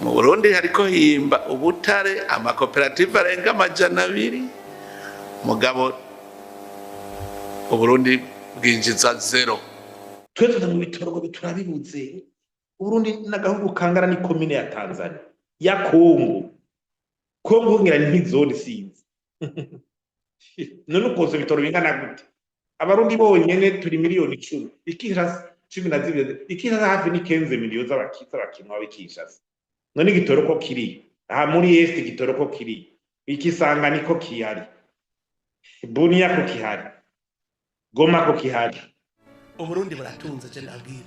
mu Burundi hariko himba ubutare amakoperative arenga amajana 200 mugabo Uburundi bwinjiza 0. Twese mu bitoro biturabibuze. Uburundi n'agahugu kangana ni komine ya Tanzania ya Kongo ngira ntizone sinzi. None ukoze bitoro bingana gute? Abarundi bonyene turi miliyoni 10. Ikishasa 12. Ikishasa hafi ni 15 miliyoni z'abakinwa b'Ikishasa. None igitoro ko kiri. Aha muri est igitoro ko kiri. Ikisanga niko kihari. Bunia ko kihari. Goma ko kihari. Uburundi buratunze je ndabwira.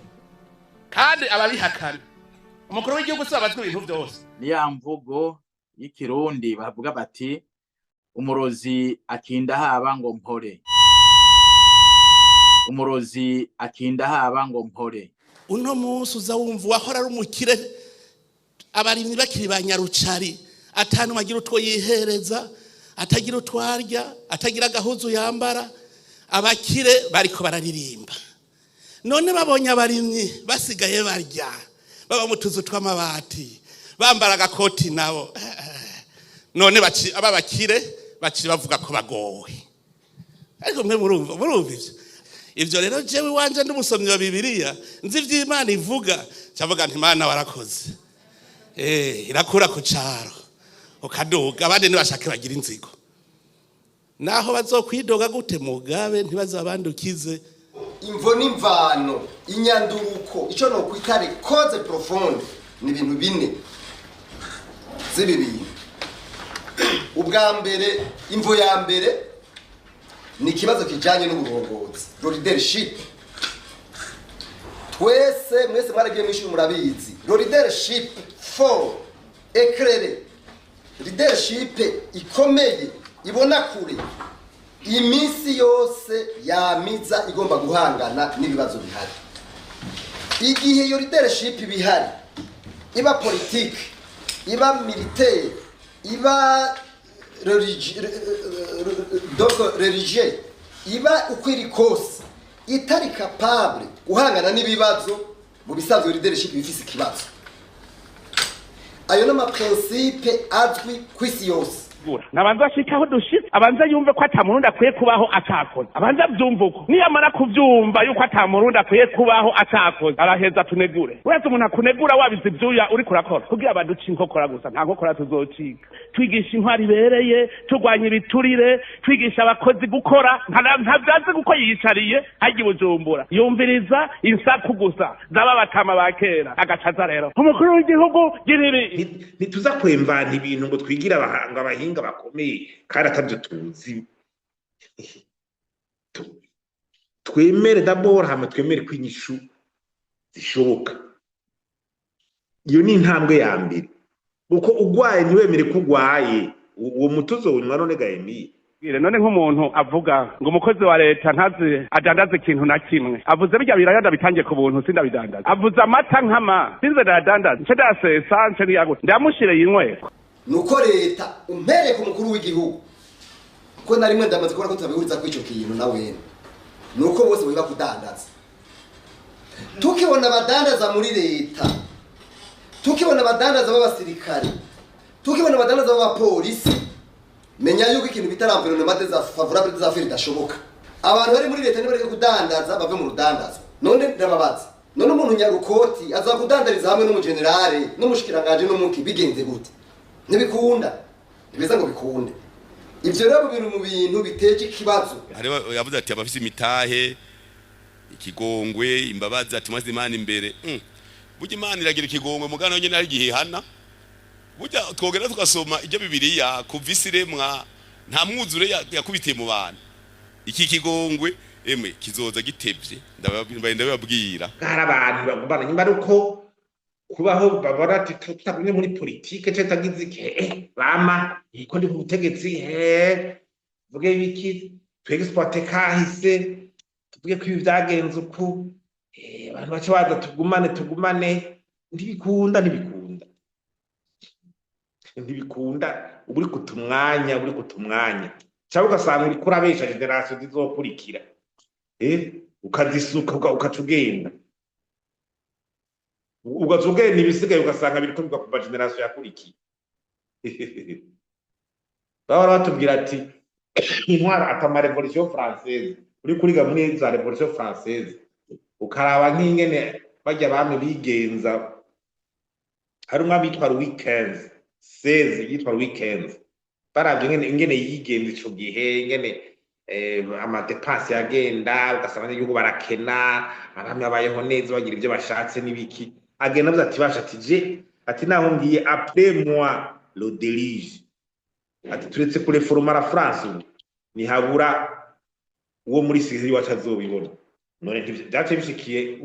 Kandi ababihakana. Umukuru w'igihugu sabazwe ibintu byose. Ni ya mvugo y'ikirundi bavuga bati umurozi akinda haba ngo mpore. Umurozi akinda haba ngo mpore. Uno munsi uza wumva wahora ari umukire abarimyi bakiri banyarucari atanu magira utwo yihereza atagira utwarya atagira gahuzu yambara abakire bariko bararirimba none babonye abarimyi basigaye barya baba mutuzu tw'amabati bambara agakoti nabo none ababakire baci bavuga ko bagowe ariko mwe murumva ivyo rero jewe wanje n'umusomyi wa Bibiliya nzi ivy'Imana ivuga cyavuga nti Imana warakoze irakura ku caro ukaduga abandi nibashake bagira inzigo naho bazokwidoga gute mugabe ntibazabandukize imvo n'imvano inyanduruko ico no kwitare cause profonde ni ibintu bine z'ibibiri. Ubwa mbere imvo ya mbere ni kibazo kijanye n'uburongozi leadership. Twese mwese mwaragiye mwishuri murabizi leadership for éclairé leadership ikomeye ibona kure iminsi yose yamiza igomba guhangana n'ibibazo bihari. Igihe iyo leadership bihari iba politique iba militaire iba religieux iba ukwiri kose itari capable guhangana n'ibibazo mu bisanzwe leadership bifise ikibazo. Ayo nama principe azwi kwisi yose. Nabanza shikaho dushitse abanza yumve ko atamurundi akwiye kubaho atakoze abanza byumva uko niyamara kuvyumva yuko atamurundi akwiye kubaho atakoze araheza tunegure wese umuntu akunegura wabize ivyuya uri kurakora kugira abaduca inkokora gusa nta nkokora tuzociga twigisha intwari bereye turwanya ibiturire twigisha abakozi gukora ntavyazi guko yiyicariye hagiye Bujumbura yumviriza insaku gusa zaba batama bakera agacaza rero umukuru w'igihugu giribi ntituza kwemvana ibintu ngo twigira abahanga abahinga bakomeye kandi atabyo tuzi. Twemere d'abord hama twemere kwinyishu zishoboka. Iyo ni intambwe ya mbere uko ugwaye ntiwemere ko ugwaye uwo mutuzo unywa none gahemi none nk'umuntu avuga ngo umukozi wa leta ntazi adandaza ikintu na kimwe avuze bijya birayanda bitangiye ku buntu sindabidandaza avuze amata nkama sinze ndadandaza nce dasesa nce niyago ndamushire yinyweko nuko leta umpere ku mukuru w'igihugu ko narimwe ndamaze kubona ko tabihuriza kwico kintu nawe nuko bose biba kudandaza tukibona abadandaza muri leta tukibona abadandaza b'abasirikare tukibona abadandaza b'abapolisi menya yuko ikintu bitaramvira n'amade za favorable za feri dashoboka abantu bari muri leta nibareke kudandaza bave mu rudandaza none ndababaza none umuntu nyarukoti aza kudandariza hamwe n'umugenerale n'umushikiranganje n'umuki bigenze gute ntibikunda nibeza ngo bikunde ivyo rero biri mu bintu biteje ikibazo. Yavuze ati abafise imitahe ikigongwe imbabazi ati maze Imana imbere burya Imana iragira ikigongwe mugano nyene ari gihihana burya twogera tugasoma ibyo Bibiliya kuvisiremwa nta mwuzure yakubitiye mu bantu iki kigongwe kizoza gitevye ndababwira hari abantu bagubana nyuma ruko kubaho babara ati tutakunye muri politique cetagize iki bama iko ndi kubutegetsi vuge biki twexporte kahise tuvuge ko ibi byagenze uko abantu bace baza tugumane ntibikunda uri kutumwanya cyangwa ugasanga uri kurabesha generation zizokurikira ukazisuka ukacugenda ugaca ugenda ibisigaye ugasanga biriko biva ku generation yakurikiye bahora batubwira ati intwara atama revolution française uri kuriga muri za revolution française ukaraba nk'ingene bajya bamwe bigenza hari umwami yitwa Louis XV 16 yitwa Louis XV baravye ingene yigenza ico gihe ingene amadepanse yagenda ugasanga n'igihugu barakena abami babayeho neza bagira ibyo bashatse n'ibiki agenda avuze ati bashatije ati naho ngiye après moi le délige ati turetse kure foroma la France ni habura uwo muri Sicile wacu azobibona none byace bishikiye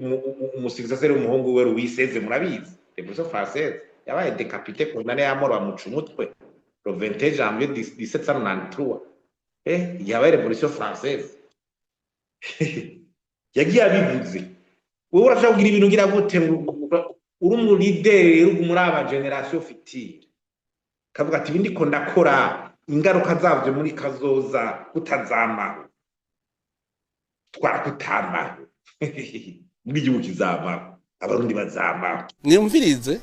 umusigisasere umuhungu we Louis XVI murabizi revolution française yabaye décapité condamné à mort bamuca umutwe le 21 janvier 1793 yabaye revolution française yagiye abivuze wowe urashaka kugira ibintu ngira gute uri mu leader uri muri aba generation future kavuga ati bindi ko ndakora ingaruka zavyo muri kazoza kutazama twarakutama bw'igihugu kizama abarundi bazama mwumvirize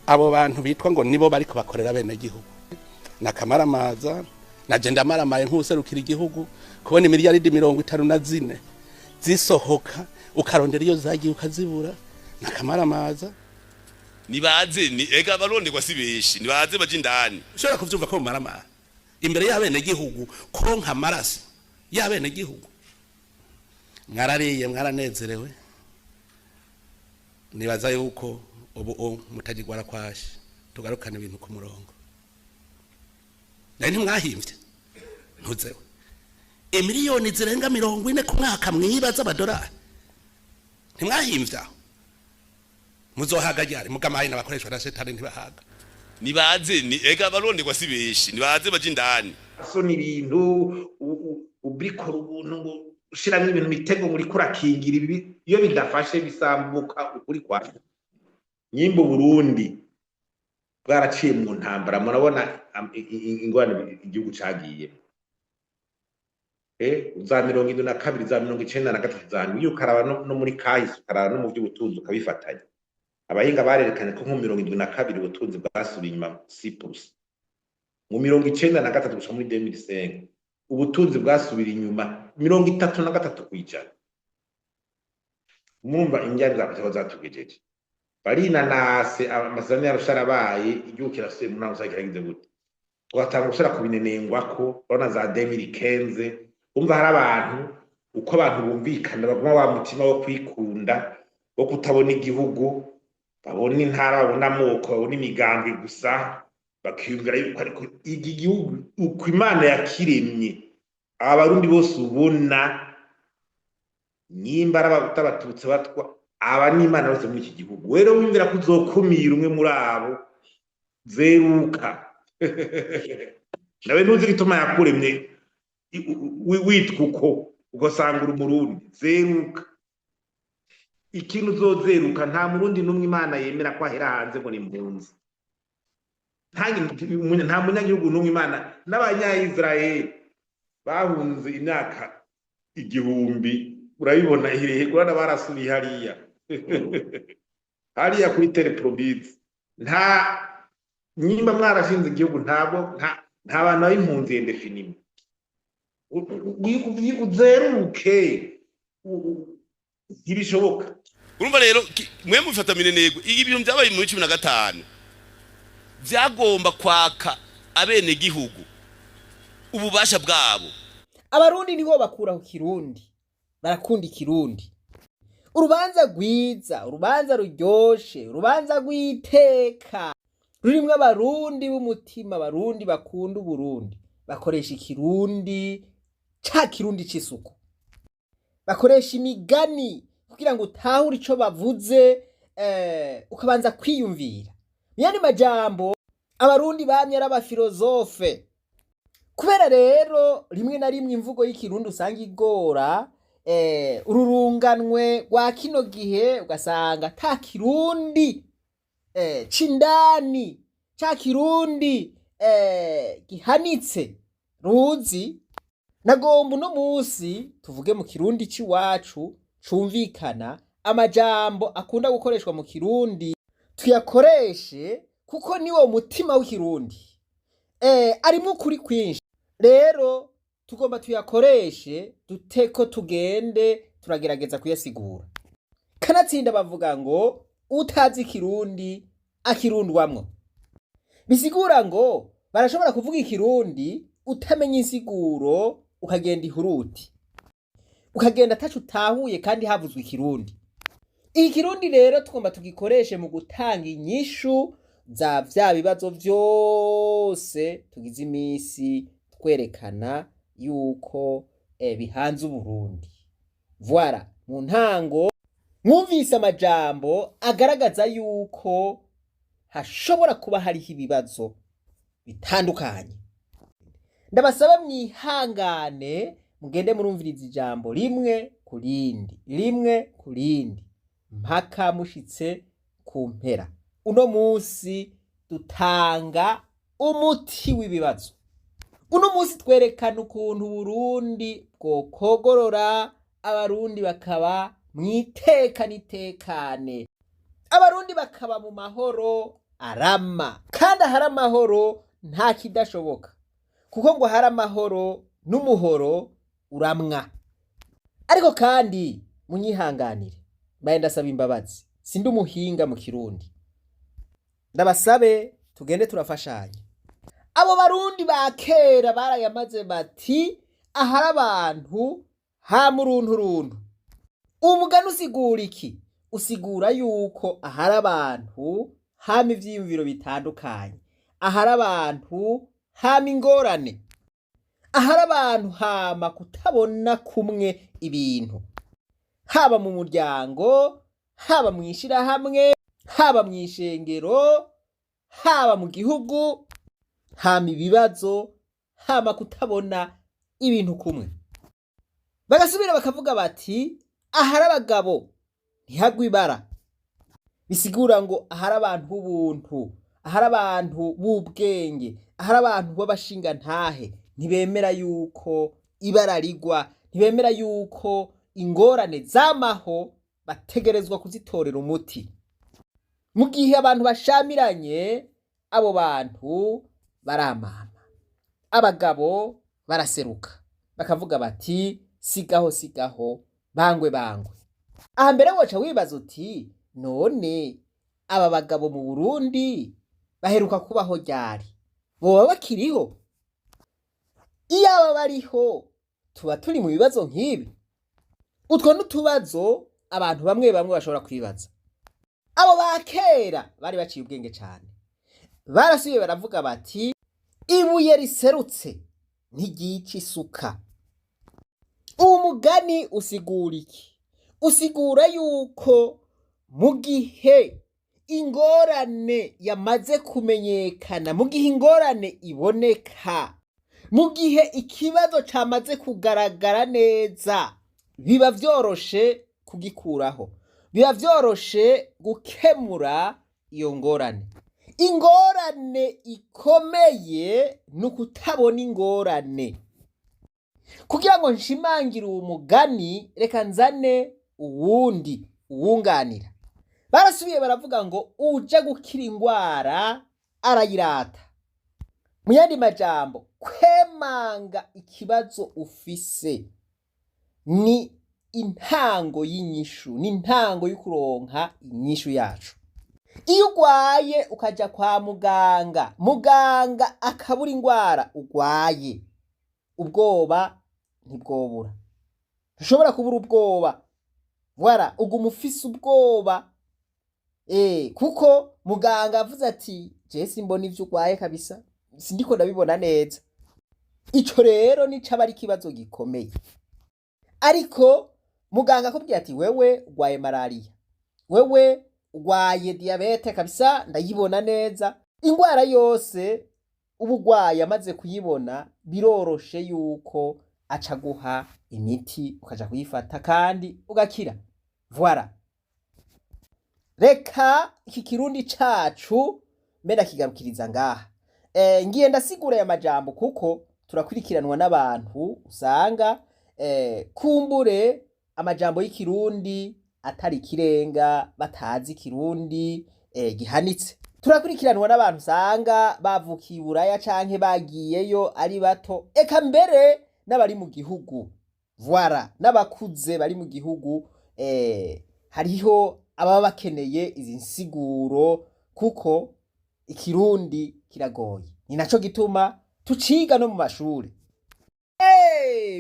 abo bantu bitwa ngo nibo bariko bakorera bene gihugu nakamaramaza naje ndamaramaye nk'userukira igihugu kubona miliyaridi 54 zisohoka ukarondera iyo zagiye ukazibura nakamaramaza nibaze ni ega abarundi kwasibeshi nibaze baje indani ushobora kuvyumva ko maramara imbere y'abene gihugu konka amaraso y'abene gihugu mwarariye mwaranezerewe nibaza yuko ubu mutagirwara kwashi tugarukana ibintu ku murongo nari ntimwahimvye ntuzewe miliyoni zirenga 40 ku mwaka mwibaza amadolari ntimwahimvye aho muzohaga ryari mugamaye n'abakoreshwa na setani ntibahaga nibaze ni ega abarundi kwasibeshi nibaze baje indani so ni ibintu ubrikora ubuntu ngo ushiramo ibintu mitego muri kurakingira ibi iyo bidafashe bisambuka ukuri kwa nyimbo Burundi bwaraciye mu ntambara murabona ingwane igihugu cagiye za 72 za 93 za iyo karaba no muri kahise karaba no mu by'ubutunzi ukabifatanya abahinga barerekanye ko nko 72 ubutunzi bwasubiye inyuma 6% mu 93 gushika muri 2005 ubutunzi bwasubira inyuma 33 kwijana mumva injyana zabatho zatugejeje barina nase amasezerano yarusharabaye igihugu kirasuye mu ntango cyagiragize gute twatanga gushara ku binenengwako bana za 2015 umva hari abantu uko abantu bumvikana baguma wa mutima wo kwikunda wo kutabona igihugu babona intara babona amoko babona imigambi gusa bakiyumvira yuko ariko iki gihugu uko Imana yakiremye abarundi bose ubona nyimbara batabatutse batwa aba ni Imana bose muri iki gihugu rero wumvira ko uzokumira umwe muri abo zeruka nawe ntuzi gituma yakuremye witwa uko ugasanga uri Murundi zeruka ikintu uzozeruka nta Murundi n'umwe Imana yemera ko ahera hanze ngo ni impunzi nta munyagihugu n'umwe Imana n'abanya-Israel bahunze imyaka 1000 urabibona ihehe kurana barasubiye hariya hariya kuri teleprobize nta nyimba mwarashinze igihugu ntabwo nta bantu b'impunzi indefinite uzeruke ntibishoboka urumva rero mwe mufata minenego ibintu byabaye mu 15 byagomba kwaka abene gihugu ububasha bwabo abarundi niho bakura ku kirundi barakunda ikirundi urubanza rwiza urubanza ruryoshe urubanza rw'iteka rurimwe abarundi b'umutima abarundi bakunda uburundi bakoresha ikirundi ca kirundi c'isuku bakoresha imigani kugira ngo utahure ico bavuze ukabanza kwiyumvira yani majambo abarundi bamye ari abafilozofe kubera rero rimwe na rimwe imvugo y'ikirundi usanga igora ururunganwe rwa kino gihe ugasanga ta kirundi cindani ca kirundi gihanitse ruzi nagomba no musi tuvuge mu kirundi ciwacu cumvikana amajambo akunda gukoreshwa mu kirundi tuyakoreshe kuko niwo mutima w'ikirundi arimo ukuri kwinshi. Rero tugomba tuyakoreshe duteko tugende turagerageza kuyasigura. Kanatsinda bavuga ngo utazi ikirundi akirundwamwo. Bisigura ngo barashobora kuvuga ikirundi utamenya insiguro ukagenda ihuruti, ukagenda ataco utahuye kandi havuzwe ikirundi. Ikirundi rero tugomba tugikoreshe mu gutanga inyishu za vya bibazo vyose tugize imisi twerekana yuko bihanze Uburundi. Voilà, mu ntango mwumvise amajambo agaragaza yuko hashobora kuba hariho ibibazo bitandukanye. Ndabasaba mwihangane mugende murumviriza ijambo rimwe ku rindi mpaka mushitse ku mpera. Uno munsi dutanga umuti w'ibibazo. Uno munsi twerekana ukuntu Burundi bwokogorora, abarundi bakaba mwiteka nitekane, abarundi bakaba mu mahoro arama. Kandi ahari amahoro nta kidashoboka, kuko ngo hari amahoro n'umuhoro uramwa. Ariko kandi munyihanganire, mbaye ndasaba imbabazi, sindi umuhinga mu kirundi. Ndabasabe tugende turafashanya. Abo barundi ba kera barayamaze bati ahari abantu ha murunturuntu. Umugani usigura iki? Usigura yuko ahari abantu hama ivyiyumviro bitandukanye, ahari abantu hama ingorane, ahari abantu hama kutabona kumwe ibintu, haba mu muryango, haba mu ishirahamwe, haba mu ishengero, haba mu gihugu, hama ibibazo, hama kutabona ibintu kumwe. Bagasubira bakavuga bati ahari abagabo ntihagwa ibara. Bisigura ngo ahari abantu b'ubuntu, ahari abantu b'ubwenge, ahari abantu b'abashinga ntahe, ntibemera yuko ibara rigwa, ntibemera yuko ingorane zamaho bategerezwa kuzitorera umuti. Mu gihe abantu bashamiranye, abo bantu baramama, abagabo baraseruka bakavuga bati sigaho bangwe. Aha mbere woca wibaza uti none aba bagabo mu Burundi baheruka kubaho ryari? Boba bakiriho? Iyo aba bariho tuba turi mu bibazo nk'ibi? Utwo n'utubazo abantu bamwe bashobora kwibaza. Abo ba kera bari baciye ubwenge cyane, barasubiye baravuga bati ibuye riserutse ntigica isuka. Uwo mugani usigura iki? Usigura yuko mu gihe ingorane yamaze kumenyekana, mu gihe ingorane iboneka, mu gihe ikibazo cyamaze kugaragara neza, biba vyoroshe kugikuraho, biba vyoroshe gukemura iyo ngorane. Ingorane ikomeye nukutabona ingorane. Kugira ngo nshimangire uwo mugani, reka nzane uwundi uwunganira. Barasubiye baravuga ngo uje gukira ingwara arayirata. Mu yandi majambo, kwemanga ikibazo ufise ni intango y'inyishu, ni intango y'ukuronka inyishu yacu. Iyo ugwaye ukaja kwa muganga, muganga akabura ingwara ugwaye, ubwoba ntibwobura. Ntushobora kubura ubwoba. Voilà, uguma ufise ubwoba. Kuko muganga avuze ati je simbona ivyo ugwaye kabisa, sindiko ndabibona neza. Ico rero nico aba ari ikibazo gikomeye. Ariko muganga akubwira ati wewe ugwaye malaria, wewe ugwaye diabete kabisa, ndayibona neza. Ingwara yose ubugwaye amaze kuyibona, biroroshe yuko aca guha imiti ukaja kuyifata kandi ugakira. Voilà. Reka iki kirundi cacu mbena kigarukiriza ngaha. Ngiye ndasigura ya majambo kuko turakurikiranwa n'abantu usanga kumbure amajambo y'ikirundi atari ikirenga batazi ikirundi gihanitse. Turakurikiranwa n'abantu usanga bavukiye Buraya canke bagiyeyo ari bato, eka mbere n'abari mu gihugu. Voilà, n'abakuze bari mu gihugu hariho ababa bakeneye izi nsiguro kuko ikirundi kiragoye. Ni naco gituma tuciga no mu mashuri.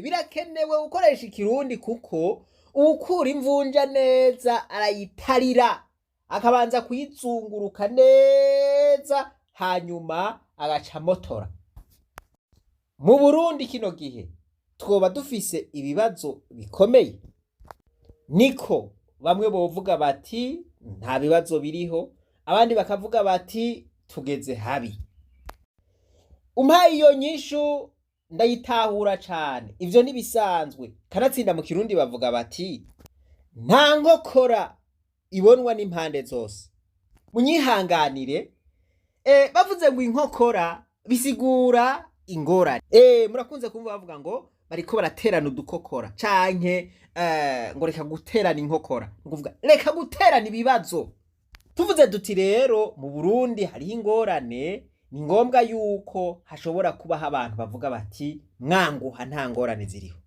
Birakenewe gukoresha ikirundi kuko ukura imvunja neza arayitarira akabanza kuyizunguruka neza hanyuma agaca motora. Mu Burundi kino gihe twoba dufise ibibazo bikomeye, niko bamwe bovuga bati nta bibazo biriho, abandi bakavuga bati tugeze habi. Umpaye iyo nyishu ndayitahura cane, ivyo nibisanzwe. Kanatsinda mu Kirundi bavuga bati nta nkokora ibonwa n'impande zose. Munyihanganire, bavuze ngo inkokora bisigura ingorane. Murakunze kumva bavuga ngo bariko baraterana udukokora canke ngo reka guterana inkokora, nguvuga reka guterana ibibazo. Tuvuze duti rero mu Burundi hariho ingorane, ni ngombwa yuko hashobora kubaho abantu bavuga bati mwanguha nta ngorane ziriho.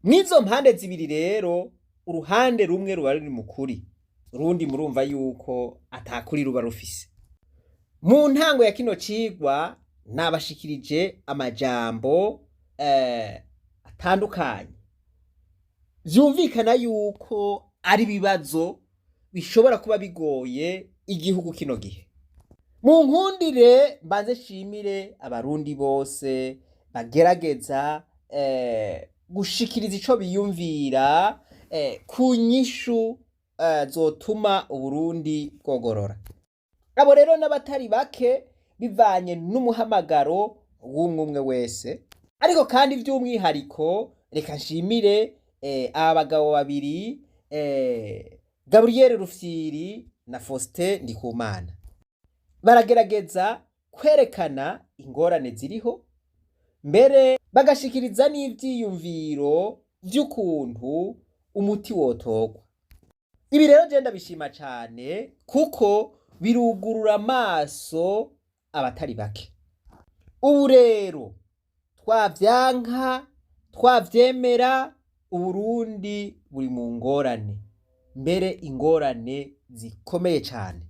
Mwizo mpande zibiri rero uruhande rumwe ruba ruri mu kuri, urundi murumva yuko atakuri ruba rufise. Mu ntango ya kino cigwa nabashikirije amajambo atandukanye vyumvikana yuko ari bibazo bishobora kuba bigoye igihugu kino gihe. Mu nkundire mbanze shimire abarundi bose bagerageza gushikiriza ico biyumvira ku nyishu zotuma Uburundi bwogorora. Abo rero n'abatari bake bivanye n'umuhamagaro w'umwe wese, ariko kandi vy'umwihariko reka nshimire abagabo babiri, Gabriel Rufyiri na Faustin Ndikumana. Baragerageza kwerekana ingorane ziriho, mbere bagashikiriza n'ivyiyumviro vy'ukuntu umuti wotogwa. Ibi rero je ndabishima cane kuko birugurura amaso abatari bake. Ubu rero twavyanka twavyemera, Uburundi buri mu ngorane, mbere ingorane zikomeye cane.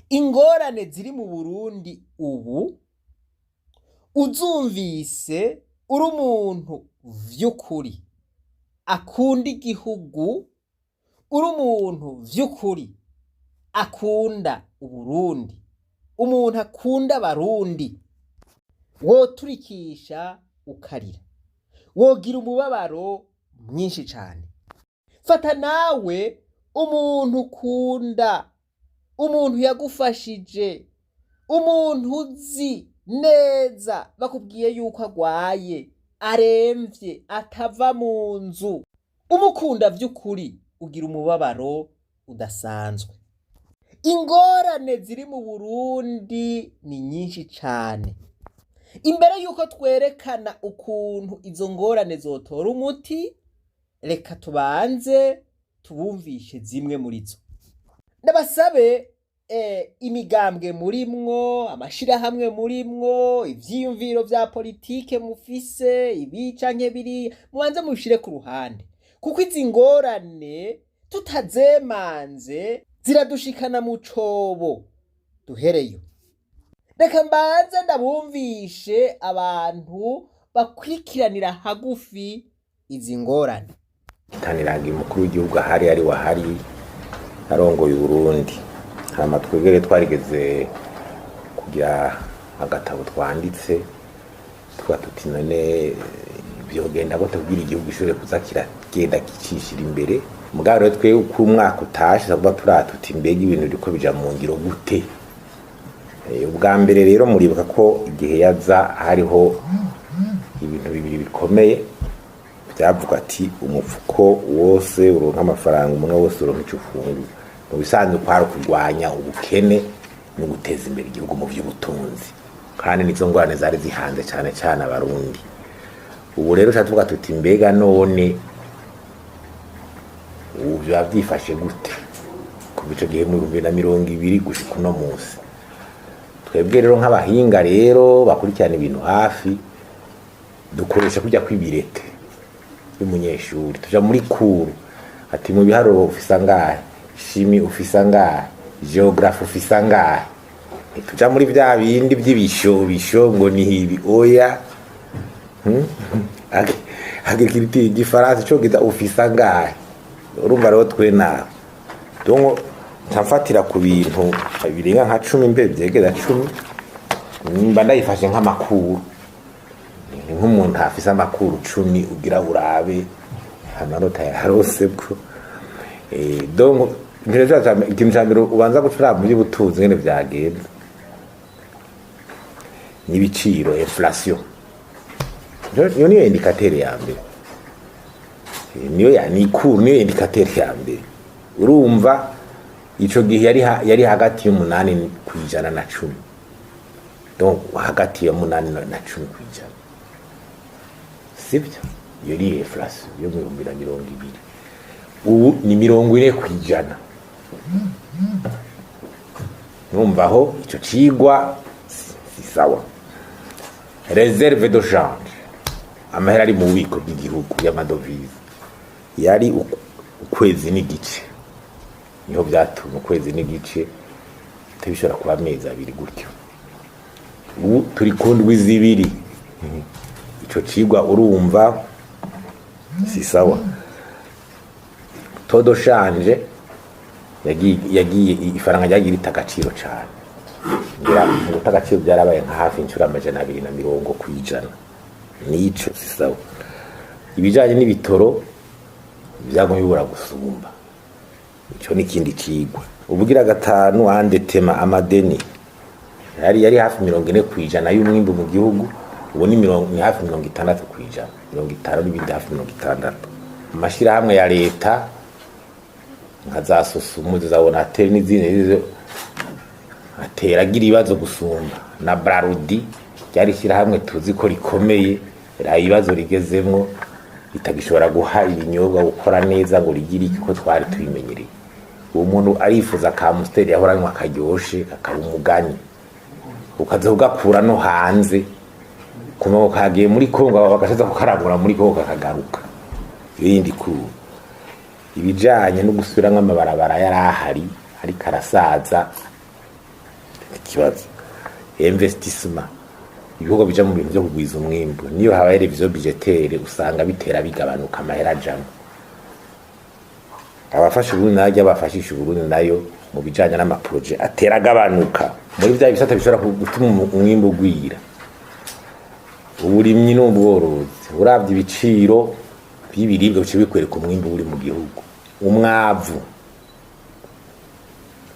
Ingorane ziri mu Burundi ubu uzumvise uri umuntu vy'ukuri akunda igihugu, uri umuntu vy'ukuri akunda Uburundi, umuntu akunda Abarundi, woturikisha ukarira, wogira umubabaro mwinshi cane. Fata nawe umuntu ukunda, umuntu yagufashije, umuntu uzi neza bakubwiye yuko agwaye, aremvye, atava mu nzu, umukunda vy'ukuri ugira umubabaro udasanzwe. Ingorane ziri mu Burundi ni nyinshi cane. Imbere yuko twerekana ukuntu izo ngorane zotora umuti, reka tubanze tubumvishe zimwe muri zo. Ndabasabe imigambwe murimwo, amashirahamwe murimwo, ivyiyumviro vya politike mufise, ibi canke biri, mubanze mubishire ku ruhande, kuko izi ngorane tutazemanze ziradushikana mu cobo duhereyo. Reka mbanze ndabumvishe abantu bakurikiranira hagufi izi ngorane. Taniraga umukuru w'igihugu ahari ari wahari arongoye Burundi. Hama twegere twarigeze kugira agatabo twanditse twatuti none byogenda gute kugira igihugu ishobore kuza kiragenda kicishira imbere. Mugabo rero twe ku mwaka utashe kuba turatuti mbega ibintu biriko bija mu ngiro gute. Ubwa mbere rero muribuka ko igihe yaza hariho ibintu bibiri bikomeye byavuga ati umufuko wose uronka amafaranga, umuntu wose uronka icyo ufungura. Mu bisanzwe kwari kurwanya ubukene no guteza imbere igihugu mu by'ubutunzi, kandi nizo ngorane zari zihanze cyane cyane Abarundi. Ubu rero cyatuvuga tuti mbega none ubu biba byifashe gute kuva ico gihe mu 2020 gushika uno munsi. Twebwe rero nk'abahinga rero bakurikirana ibintu hafi dukoresha kujya kwibirete y'umunyeshuri tuja muri kuru ati mu biharuro ufisa ngahe, shimi ufisa ngahe, geography ufisa ngahe, tuja muri vya bindi by'ibisho ngo ni hibi oya agikiriti gifaransa cyo gita ufisa ngahe. Urumva rero twe nawe donc ntafatira ku bintu birenga nka 10 mbe byegera 10 mba ndayifashe nk'amakuru nk'umuntu afise amakuru 10 ugira urabe amanota yarose bwo donc ngerezo ikintu cyambere ubanza gucura muri butunzi ngene byagenze n'ibiciro inflation yo niyo indicateur ya mbere niyo niyo indicateur ya mbere. Urumva ico gihe yari hagati y'umunani kwijana na 10 donc hagati ya 8 na 10 kwijana sibyo yari inflation yo mu 2020 ubu ni 40 kwijana. Numvaho ico cigwa si sawa. Reserve de change amahera ari mu bubiko bw'igihugu y'amadovize yari ukwezi n'igice niho byatuma ukwezi n'igice tubishobora kuba amezi 2 gutyo. Ubu turi kundwi zibiri ico cigwa urumva si sawa. Todo change yagiye ifaranga ryagiye ritagaciro cyane ngira ngo tagaciro byarabaye nka hafi incura 220 kwijana nico si sawa. Ibijanye n'ibitoro byagomye bibura gusumba ico n'ikindi cigwa. Ubugira gatanu andetema amadeni yari hafi 40 kwijana y'umwimbo mu gihugu ubu ni hafi 60 kwijana 50 n'ibindi hafi 60. Amashira hamwe ya leta nka za sosumu zabona ateri n'izindi ateragira ibibazo gusumba na Brarudi ryari shira hamwe tuzi ko rikomeye ibibazo rigezemwo bitagishobora guha ibinyobwa gukora neza ngo rigire iki ko twari tubimenyereye. Uwo muntu arifuza ka Musteri yahoranywa akaryoshe akaba umugani ukaza ugakura no hanze kuma kagiye muri Kongo bagashaza kukaragura muri Kongo kakagaruka. Ibindi ku ibijanye no gusubira nk'amabarabara yarahari ari karasaza ikibazo investissement ibihugu bija mu bintu byo kugwiza umwimbo niyo habaye revision budgetaire usanga bitera bigabanuka amahera jamo. Abafasha Burundi najya bafashisha Burundi nayo mu bijanye n'amaproje atera gabanuka muri bya bisata bishobora gutuma umwimbo gwira. Uburimyi n'ubworozi uravye ibiciro by'ibiribwa bice bikwereka umwimbo uri mu gihugu. Umwavu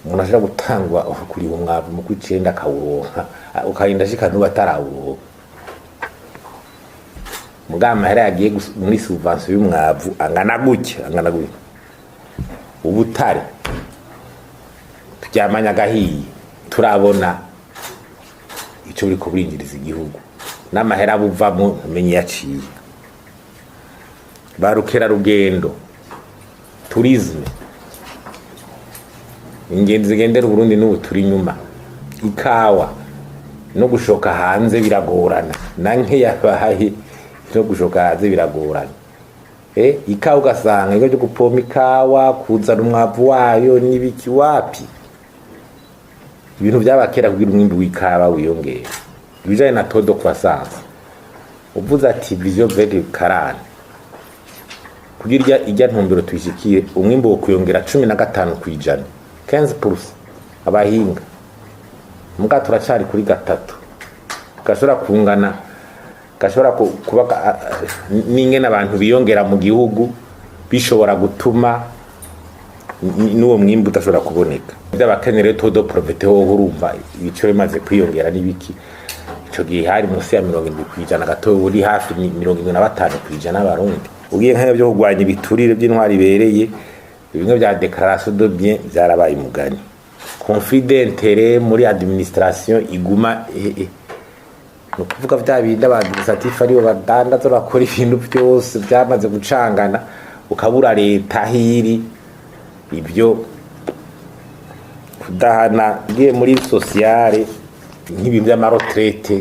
umuntu ashobora gutangwa kuri umwavu mu kwicenda akawuronka ukarinda shika n'ubatarawuronka mugama hera yagiye muri subvention y'umwavu angana gutya ubutare turyamanya gahiye turabona ico buri kuburinjiriza igihugu n'amahera buvamo umenye yaciye. Barukera rugendo tourisme ingenzi zigendera Burundi n'ubu turi nyuma. Ikawa no gushoka hanze biragorana nanke yabaye no gushoka hanze biragorana. Ikawa ugasanga ngo gupoma ikawa kuzana umwavu wayo nibiki wapi ibintu byabakera kugira umwimbi w'ikawa wiyongera. Ibijanye na todo croissance uvuze ati vision 2040 kugira ijya ntumbero tuyishikiye umwimbo wo kuyongera 15 kwijana 15% abahinga muga turacari kuri gatatu gashobora kungana gashobora kuba n'ingene abantu biyongera mu gihugu bishobora gutuma n'uwo mwimbo udashobora kuboneka. By'abakenere todo profite ho urumva ibiciro bimaze kwiyongera n'ibiki ico gihe hari munsi ya 70 kwijana gato uri hafi 75 kwijana abarundi. Ugiye nk'ayo byo kugwanya ibiturire by'intwari bereye ibintu bya déclaration de bien byarabaye mugani. Conflit d'intérêt muri administration iguma no kuvuga vya binda administratif ari badandaza bakora ibintu byose byamaze gucangana ukabura leta hiri ibyo kudahana ngiye muri sociale nk'ibintu by'amarotrete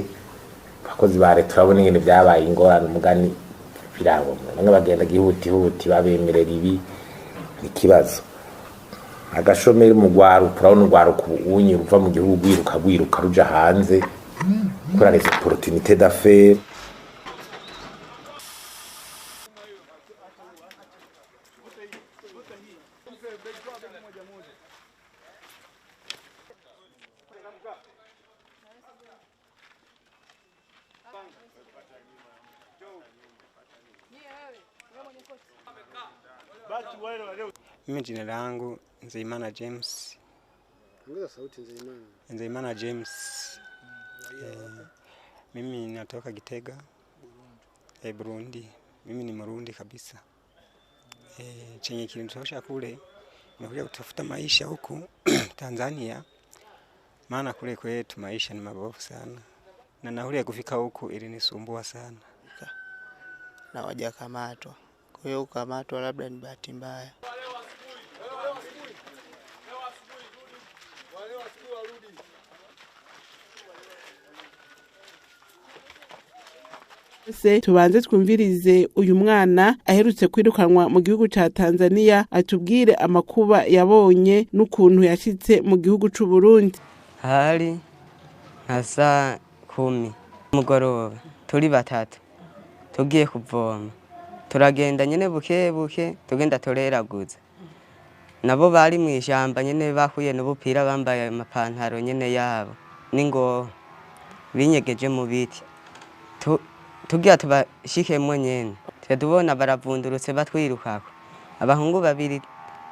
abakozi ba leta urabona ingene byabaye ingorane umugani birabo bamwe bagenda gihutihuti babemerera ibi ikibazo agashomeri mu rwaruka urabona urwaruka ubunye ruva mu gihugu rwiruka ruja hanze kuri les opportunités d'affaires. Mimi jina langu Nzeyimana James. Nzeyimana James. Mimi natoka Gitega, Burundi. Mimi ni Murundi kabisa. Chenye kilinitosha kule nimekuja kutafuta maisha huku Tanzania. Maana kule kwetu maisha ni mabovu sana. Na nauli ya kufika huku ilinisumbua sana. Na wajakamatwa. Kwa hiyo kukamatwa labda ni bahati mbaya. Tubanze twumvirize uyu mwana aherutse kwirukanwa mu gihugu ca Tanzania atubwire amakuba yabonye n'ukuntu yashitse mu gihugu c'u Burundi. Hari nka saa 10 mugoroba turi batatu tugiye kuvoma turagenda nyene buke tugenda toreraguza nabo bari mu ishamba nyene bakuye n'ubupira bambaye amapantaro nyene yabo ningo binyegeje mu biti tugiye tubashikemwe nyene tubona baravundurutse batwirukako abahungu babiri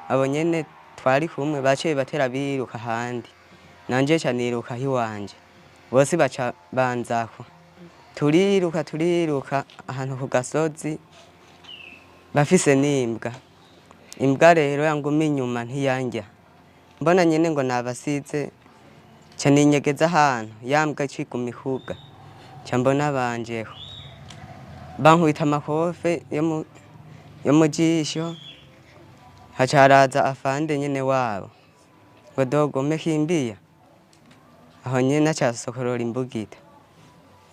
abo nyene twari kumwe baciye batera biruka handi nanje ca niruka hiwanje bose baca banzako turiruka ahantu ku gasozi bafise n'imbwa imbwa rero yanguma inyuma ntiyanja mbona nyene ngo nabasize ca ninyegeza ahantu yambwa iciguma ihuga ca mbona banjeho bankubita amakofe yo mu jisho haca haraza afande nyene wabo ngo dogo mekimbia aho nyene aca sokorora imbugita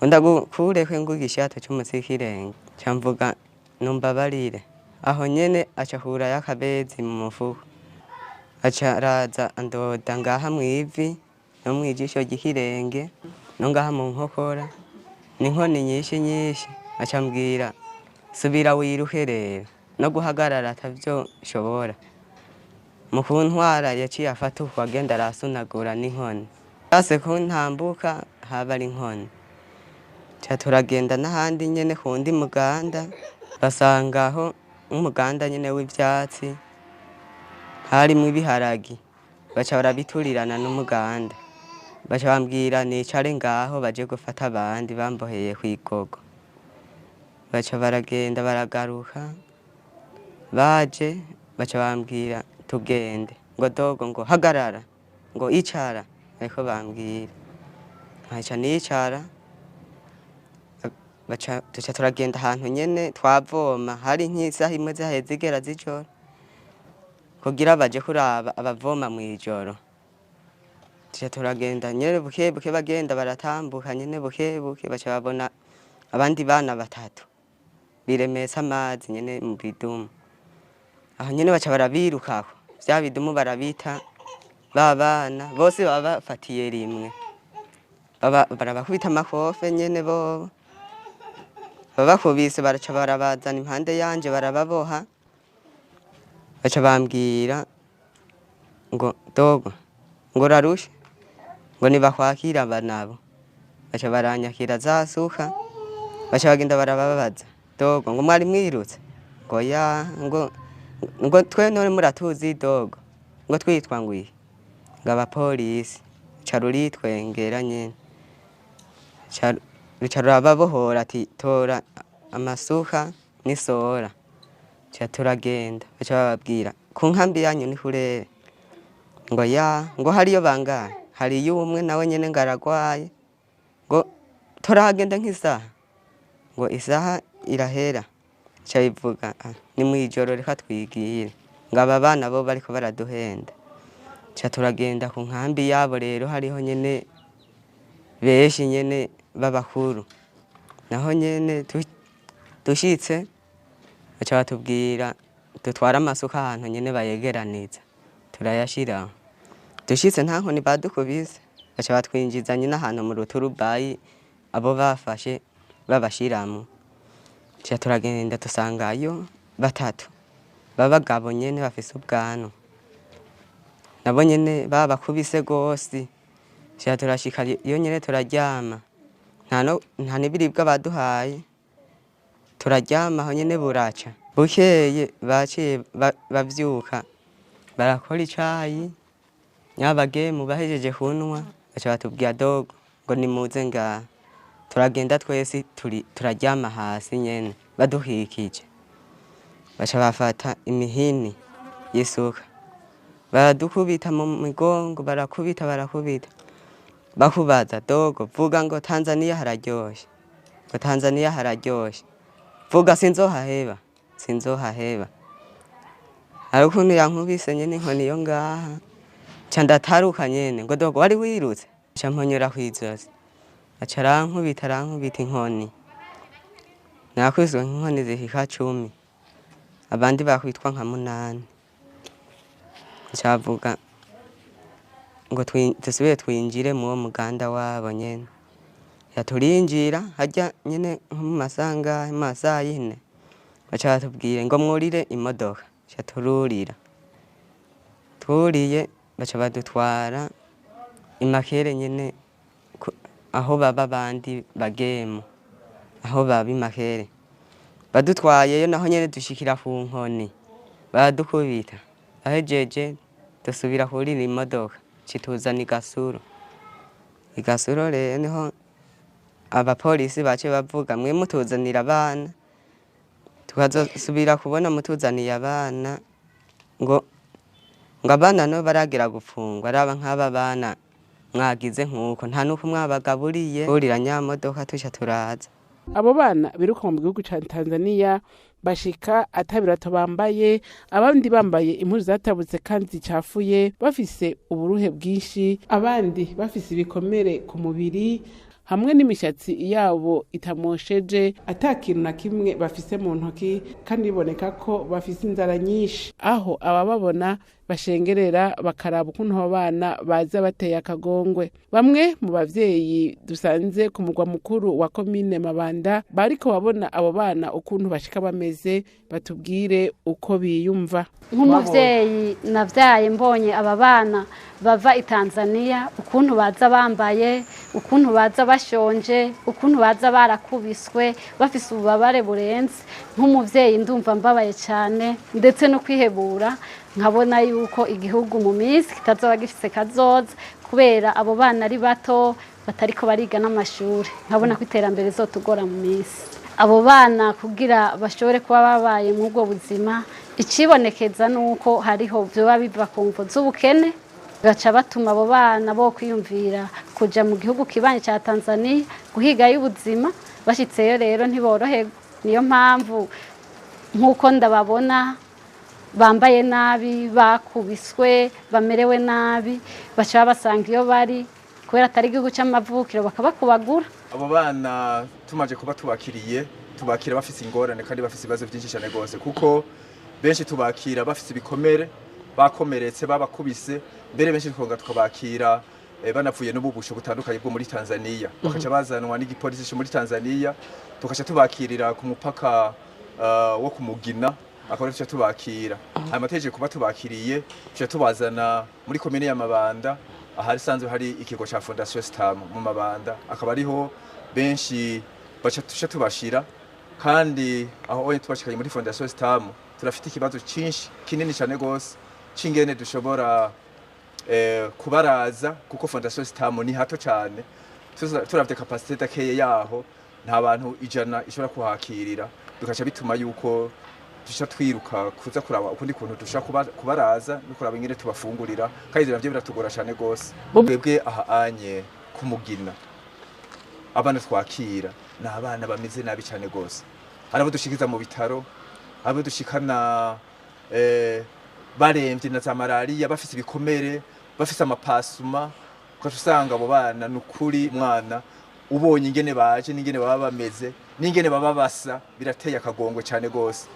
ndagukureko ngugishato cy'umusikirenge cyamvuga numbabarire aho nyene aca hura yakabezi mu mufuko aca raza andoda ngaha mwivi no mwijisho gikirenge no ngaha mu nkokora n'inkoni nyinshi aca mbwira subira wiruherera no guhagarara atavyo shobora mu kuntwara yaciye afata uko agenda arasunagura n'inkoni ase ko ntambuka haba ari inkoni turagenda n'ahandi nyene kundi muganda basangaho umuganda nyene w'ivyatsi harimo ibiharagi baca barabiturirana n'umuganda baca bambwira nicare ngaho baje gufata abandi bamboheye kwigogo baca baragenda baragaruka baje baca bambwira tugende ngo dogo ngo hagarara ngo icara ariko bambwira nkaca nicara baca turagenda ahantu nyene twavoma hari nk'isaha imwe zaheze igera z'ijoro kugira baje kuraba abavoma mw'ijoro turagenda nyene buke bagenda baratambuka nyene buke baca babona abandi bana batatu biremesa amazi nyene mu bidumu aho nyene baca barabirukako vya bidumu barabita babana bose baba bafatiye rimwe barabakubita amakofe nyene bo babakubise baraca barabazana impande yanje barababoha baca bambwira ngo dogo ngo rarushe ngo nibakwakira abanabo baca baranyakira zasuka baca bagenda barababaza dogo ngo mwari mwirutse ngo ya ngo twe none muratuzi dogo ngo twitwa ngwiye ngo abapolisi ca ruritwengera nyene ca rurababohora ati tora amasuka n'isora ca turagenda baca bababwira ku nkambi yanyu ni kurere ngo ya ngo hariyo bangahe hariyo umwe nawe nyene ngaragwaye ngo turahagenda nk'isaha ngo isaha irahera ca bivuga ni mwijoro reka twigire ngo aba bana bo bariko baraduhenda ca turagenda ku nkambi yabo rero hariho nyene benshi nyene b'abakuru naho nyene dushitse baca batubwira dutwara amasuka ahantu nyene bayegeraniza turayashira dushitse nta nkoni badukubise baca batwinjiza nyine ahantu mu ruturubayi abo bafashe babashiramo ca turagenda dusangayo batatu babagabo nyene bafise ubwanwa nabo nyene babakubise gose ca turashika iyo nyene turaryama nta n'ibiribwa baduhaye turaryama aho nyene buraca bukeye baciye bavyuka barakora icayi nyabagemu bahejeje kunwa baca batubwira dogo ngo nimuze ngaha turagenda twese turaryama hasi nyene baduhikije baca bafata imihini y'isuka baradukubita mu migongo barakubita bakubaza dogo vuga ngo Tanzania hararyoshe ngo Tanzania hararyoshe vuga sinzohaheba hari ukuntu yankubise nyene inkoni yo ngaha ca ndataruka nyene ngo dogo wari wirutse ca mponyora kw'izosi aca arankubita inkoni nakubiswe nk'inkoni zihika 10 abandi bakwitwa nka 8 cavuga ngo dusubire twinjire mu wo muganda wabo nyene yaturinjira hajya nyene mu masaha yine baca batubwire ngo mwurire imodoka ca tururira turiye baca badutwara imakere nyene aho baba bandi bagemo aho baba imakere badutwayeyo naho nyene dushikira ku nkoni baradukubita ahejeje dusubira kurira imodoka cituzana igasuro rero niho abapolisi bace bavuga mwe mutuzanira abana tukazosubira kubona mutuzaniye abana ngo abana no baragera gufungwa araba nk'aba bana mwagize nk'uko nta nuko mwabagaburiye burira nyamodoka tuca turaza abo bana biruka mu gihugu ca Tanzania bashika atabirato bambaye abandi bambaye impuzu zatabutse kandi zicafuye bafise uburuhe bwinshi abandi bafise ibikomere ku mubiri hamwe n'imishatsi yabo itamosheje atakintu na kimwe bafise mu ntoki kandi biboneka ko bafise inzara nyinshi aho abababona bashengerera bakaraba ukuntu abo bana baza bateye akagongwe bamwe mu bavyeyi dusanze ku mugwa mukuru wa komine Mabanda bariko babona abo bana ukuntu bashika bameze batubwire uko biyumva nk'umuvyeyi navyaye mbonye aba bana bava i Tanzania ukuntu baza bambaye ukuntu baza bashonje ukuntu baza barakubiswe bafise ububabare burenze nk'umuvyeyi ndumva mbabaye cyane ndetse no kwihebura nkabona yuko igihugu mu minsi kitazoba gifise kazoza kubera abo bana ari bato batariko bariga n'amashuri nkabona ko iterambere zotugora mu minsi abo bana kugira bashobore kuba babaye mu bwo buzima icibonekeza nuko hariho byoba biva ku mvo z'ubukene gaca batuma abo bana bo kwiyumvira kuja mu gihugu kibanye ca Tanzania guhiga y'ubuzima bashitseyo rero ntiboroherwa niyo mpamvu nkuko ndababona bambaye nabi bakubiswe bamerewe nabi baca basanga iyo bari kubera atari igihugu c'amavukiro bakabakubagura abo bana tumaje kuba tubakiriye tubakira bafise ingorane kandi bafise ibibazo byinshi cyane gose kuko benshi tubakira bafise ibikomere bakomeretse babakubise mbere benshi tukabakira banavuye n'ububusho butandukanye bwo muri Tanzania bakaca bazanwa n'igipolisi cyo muri Tanzania tukaca tubakirira ku mupaka wo kumugina akaba cyo tubakira amateje kuba tubakiriye cyo tubazana muri komine ya Mabanda ahari sanzwe hari ikigo ca Fondation Stam mu Mabanda akaba ariho benshi baca tubashira kandi aho onye tubashikanye muri Fondation Stam turafite ikibazo cinshi kinini cyane gose cingene dushobora kubaraza kuko Fondation Stam ni hato cyane turavye capacité takeye yaho nta bantu 100 ishobora kuhakirira dukaca bituma yuko dusha twiruka kuza kuraba ukundi kuntu dusha kubaraza no kuraba ingene tubafungurira kandi navyo biratugora cyane gose bwebwe aha anye kumugina abana twakira na abana bameze nabi cyane gose arabo dushikiza mu bitaro abo dushikana baremvye na za malariya bafise ibikomere bafise amapasuma ugaca usanga abo bana nukuri mwana ubonye ingene baje n'ingene baba bameze n'ingene baba basa birateye akagongwe cyane gose.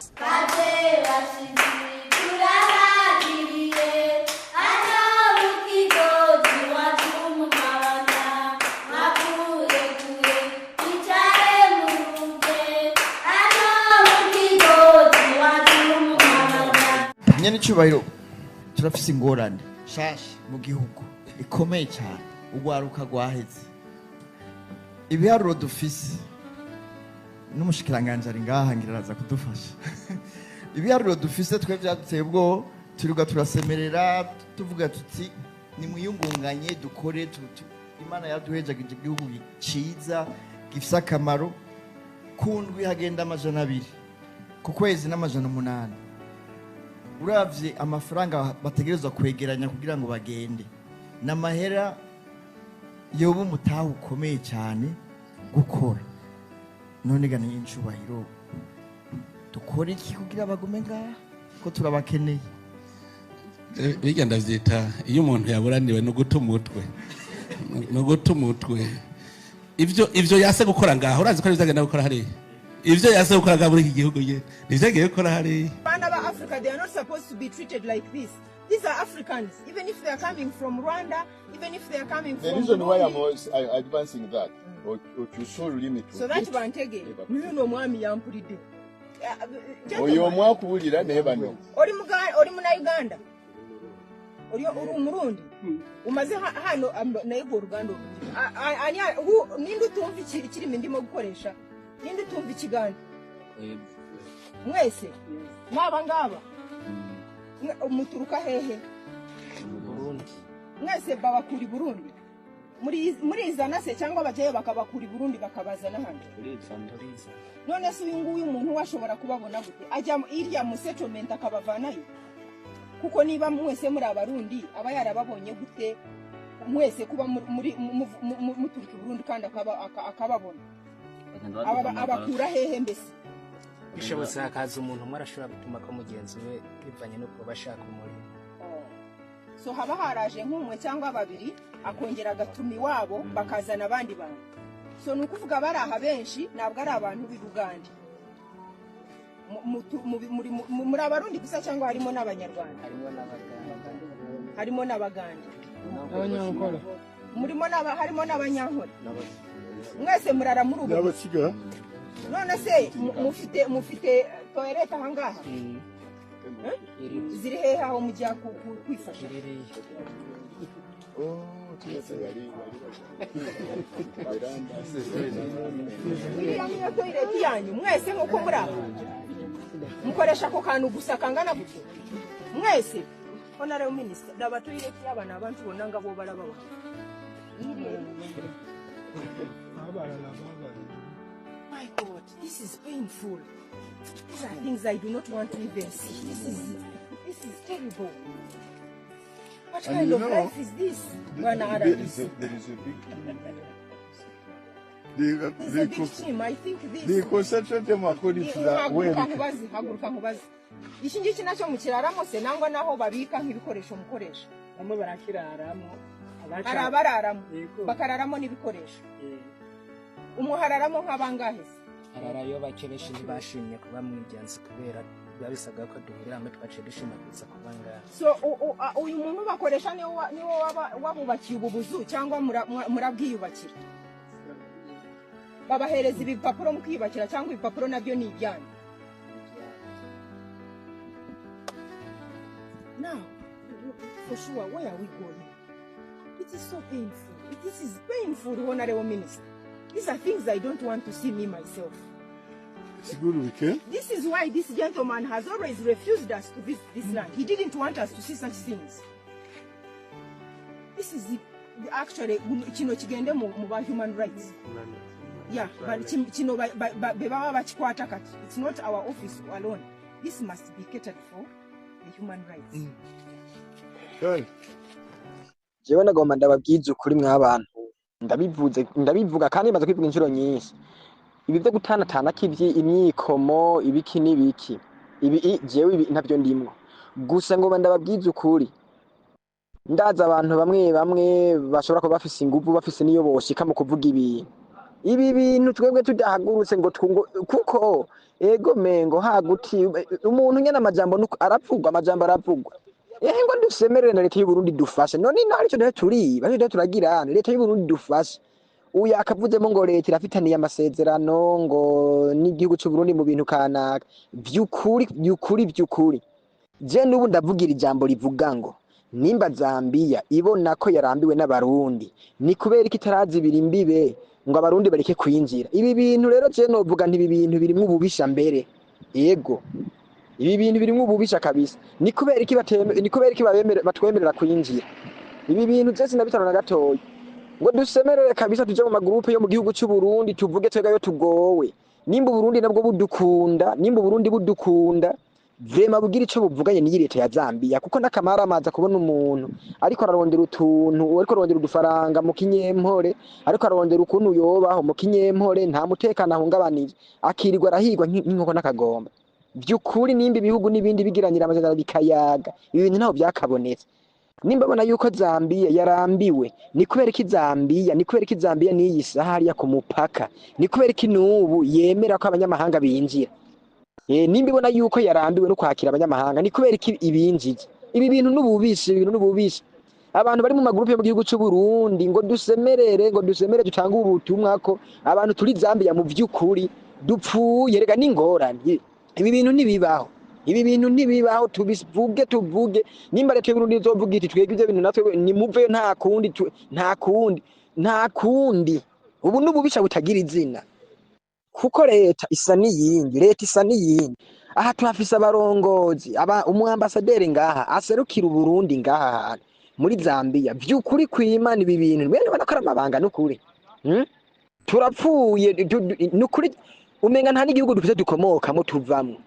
Nyene cyubahiro turafise ingorane shashi mu gihugu ikomeye cyane ugwaruka gwaheze ibiharuro dufise n'umushikiranganje ari ngaha ngiraza kudufasha ibiharuro dufise twe byaduteye ubwo turiga turasemerera tuvuga tuti ni muyungunganye dukore Imana yaduhejagije igihugu ciza gifise akamaro kundwi hagenda amajana 2 ku kwezi n'amajana 8 uravye amafaranga bategerezwa kwegeranya kugira ngo bagende n'amahera yobu mutaho ukomeye cyane gukora none gane incubahiro dukora iki kugira bagume ngaha ko turabakeneye bijya ndavyita iyo umuntu yaburaniwe no guta umutwe ivyo yase gukora ngaho urazi ko bizagenda gukora hariya ivyo yase gukora ngaho muri iki gihugu ye nivyagiye gukora hariya. Bana ba Africa, they are not supposed to be treated like this. These are Africans, even if they are coming from Rwanda, even if they are coming from the reason why I'm advancing that or to show limit so that bantege nuno mwami yampuride oyo mwakubulira neba no ori muna Uganda uri umurundi umaze hano na yego Ruganda anya ninde tumva ikiri ndimo gukoresha ninde tumva ikiganda mwese mwaba ngaba umuturuka hehe Burundi mwese babakuri Burundi muri izana se cyangwa bagiye bakabakuri Burundi bakabazana hano none se uyu nguyu umuntu washobora kubabona gute ajya irya mu settlement akabavanayo kuko niba mwese muri abarundi aba yarababonye gute mwese kuba muri muturuka Burundi kandi akababona abakura hehe mbese bishobotse hakaza umuntu umwe arashobora gutuma ko mugenzi we bivanye no kuba bashaka umurimo so haba haraje nk'umwe cyangwa babiri akongera agatuma iwabo bakazana abandi bantu so ni ukuvuga bari aha benshi ntabwo ari abantu b'i Buganda muri abarundi gusa cyangwa harimo n'abanyarwanda harimo n'abaganda harimo n'abanyankore mwese murara muri ubu none se mufite toilette ahangaha ziri hehe aho mujya kwifasha niyo toilette yanyu mwese nk'uko muri aho mukoresha ako kantu gusa kangana gutyo mwese honorable minister ndaba toilette y'abana abantu bona ngabo barababa My God, this is painful. These are things I do not want to even see. This is terrible. What kind of life is this? There is a big team. I think this. They concentrate them according to the way. Iki ngiki nacyo mukiraramo se nangwa naho babika nk'ibikoresho mukoresha. Bamwe barakiraramo. Hari abararamo bakararamo n'ibikoresho. Umuhararamo nk'abangahe se? Ararayo bakeresha ntibashimye kuba mwigenzi kubera babisaga ko duhurira hamwe twaciye dushima kuza kubanga. So uyu muntu bakoresha niwo wabubakiye ububuzu cyangwa murabwiyubakira? Babahereza ibipapuro mukiyubakira cyangwa ibipapuro nabyo ni ibyanyu? Now, for sure, where are we going? It is so painful. This is painful, Honorable Minister. These are things I don't want to see me myself. It's good we can. This is why this gentleman has always refused us to visit this land. He didn't want us to see such things. This is actually kino kigende mu human rights. Yeah, but kino beba bachikwata kati. It's not our office alone. This must be catered for the human rights. Good. Jewe nagomba ndababwiza ukuri mw'abantu ndabivuga kandi maze kwivuga inshuro nyinshi ibi byo gutanatana k'ivyi imyikomo ibiki nibiki ibi jewe ibi ntavyo ndimwo gusa ngo ndababwiza ukuri ndaza abantu bamwe bamwe bashobora kuba bafise inguvu bafise niyo boshika mu kuvuga ibi bintu twebwe tudahagurutse ngo kuko ego mengo haguti umuntu nyene amajambo amajambo aravugwa ngo dusemerere na leta y'u Burundi dufashe none nari cyo turiba cyo turagira leta y'u Burundi dufashe uyu akavuzemo ngo leta irafitaniye amasezerano ngo n'igihugu cy'u Burundi mu bintu kanaka by'ukuri je n'ubu ndavugira ijambo rivuga ngo nimba Zambia ibona ko yarambiwe n'abarundi ni kubera iki tarazibira imbibe ngo abarundi bareke kwinjira ibi bintu rero je novuga nti ibi bintu birimwe ububisha mbere yego ibi bintu birimwe ububisha kabisa ni kubera iki batwemerera kwinjira ibi bintu je sinabitano na gatoya ngo dusemerere kabisa tuje mu magrupe yo mu gihugu cy'u Burundi tuvuge twegayo tugowe nimba Burundi nabwo budukunda vrema bugira ico buvuganye ni leta ya Zambia kuko nakamara amaza kubona umuntu ariko ararondera utuntu ariko arondera udufaranga mu kinyempore ariko arondera ukuntu yobaho mu kinyempore nta mutekano ahungabanije akirirwa arahigwa nk'inkoko n'akagomba by'ukuri nimba ibihugu n'ibindi bigiranira amajana bikayaga ibi bintu naho byakabonetse nimba bona yuko Zambia yarambiwe ni kubera iki Zambia niyi sahari ya ku mupaka ni kubera iki nubu yemera ko abanyamahanga binjira nimba ibona yuko yarambiwe no kwakira abanyamahanga ni kubera iki ibinjije ibi bintu n'ububisha abantu bari mu magrupe yo mu gihugu cy'u Burundi ngo dusemerere dutanga ubutumwa ko abantu turi Zambia mu by'ukuri dupfuye rega n'ingorane ibi bintu ntibibaho tuvuge nimba leta y'u Burundi izovuga iti twebwe ibyo bintu natwe nimuveyo nta kundi ubu n'ububisha butagira izina kuko leta isa n'iyindi aha tuhafise abarongozi umuambasaderi ngaha aserukira Uburundi ngaha hantu muri Zambia vy'ukuri kwimana ibi bintu bene banakora amabanga n'ukuri turapfuye n'ukuri umenga nta n'igihugu dufite dukomokamo tuvamwe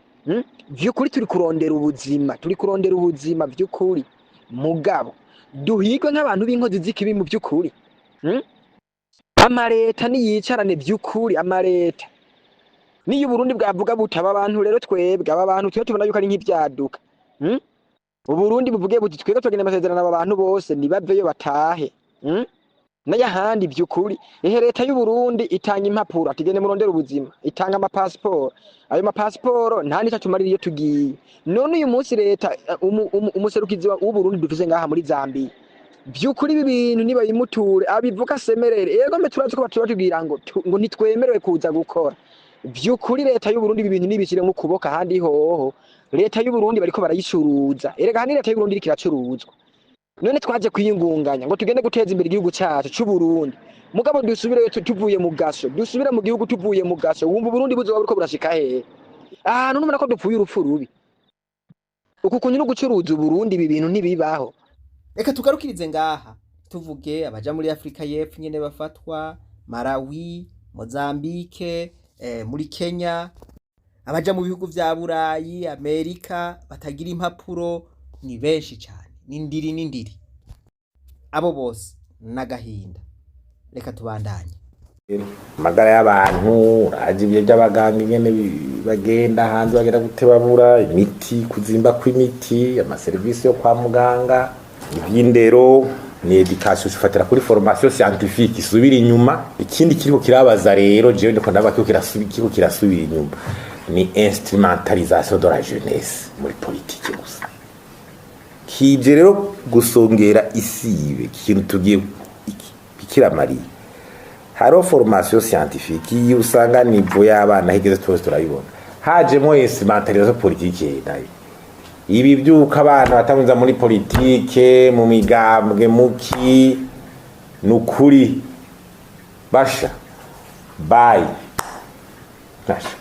vy'ukuri turi kurondera ubuzima vy'ukuri mugabo duhigwe nk'abantu b'inkozi z'ikibi mu vy'ukuri amareta niyicarane vy'ukuri amareta niyo Burundi bwavuga butaba abantu rero twebwe aba bantu tubona yuko ari nk'ibyaduka Uburundi buvuge buti twebwe tugenda amasezerano aba bantu bose nibaveyo batahe n'ayahandi by'ukuri leta y'u Burundi itanga impapuro atigende murondera ubuzima itanga amapasiporo ayo mapasiporo nta nicyo tumarira iyo tugiye none uyu munsi leta umuserukizi w'u Burundi dufise ngaha muri Zambia by'ukuri ibi bintu niba yimuture abivuga semerere yego mbe turazi ko batubwira ngo ntitwemerewe kuza gukora by'ukuri leta y'u Burundi ibi bintu nibishire mu kuboka handi hoho leta y'u Burundi bariko barayicuruza erega hani leta y'u Burundi irikiracuruzwa none twaje kwiyungunganya ngo tugende guteza imbere igihugu cyacu cy'u Burundi mugabo dusubire tuvuye mu gasho dusubire mu gihugu tuvuye mu gasho wumva Burundi buzoba buriko burashika hehe ahantu numva ko dupfuye urupfu rubi uku kunyu no gucuruza Burundi ibi bintu ntibibaho reka tugarukirize ngaha tuvuge abaja muri Afrika y'Epfo nyene bafatwa Malawi Mozambique muri Kenya abaja mu bihugu vya Burayi Amerika batagira impapuro ni benshi cyane n'indiri abo bose nagahinda reka tubandanye amagara y'abantu uraje ibyo by'abaganga nyene bagenda hanze bagenda gutebabura imiti kuzimba kw'imiti amaserivisi yo kwa muganga iby'indero ni education ifatira kuri formation scientifique isubira inyuma ikindi kiriko kirabaza rero jewe ndiko ndaba kiriko kirasubira inyuma ni instrumentalisation de la jeunesse muri politique gusa kije rero gusongera isibe ikintu tugiye bikiramariye haro formation scientifique iyo usanga nivo y'abana higeze twose turayibona hajemo instrumentalisation politique nayo ibi byuka abana batanguza muri politike mu migambwe muki nukuri basha bayi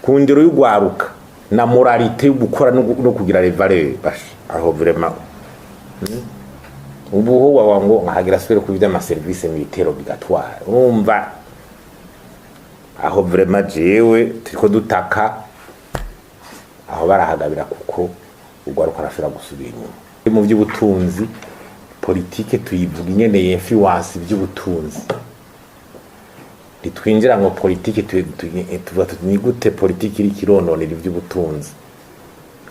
kundiro y'ugwaruka na moralité yo gukora no kugira les valeurs basha aho vraiment ubuho wawango nkagira sfere ku by'ama service militaire obligatoire umva aho vraiment jewe turiko dutaka aho barahagabira kuko ugwaruka arashira gusubira inyuma mu by'ubutunzi politike tuyivuga nyene influence by'ubutunzi litwinjira ngo politike tuvuga ni gute politike iri kirononera by'ubutunzi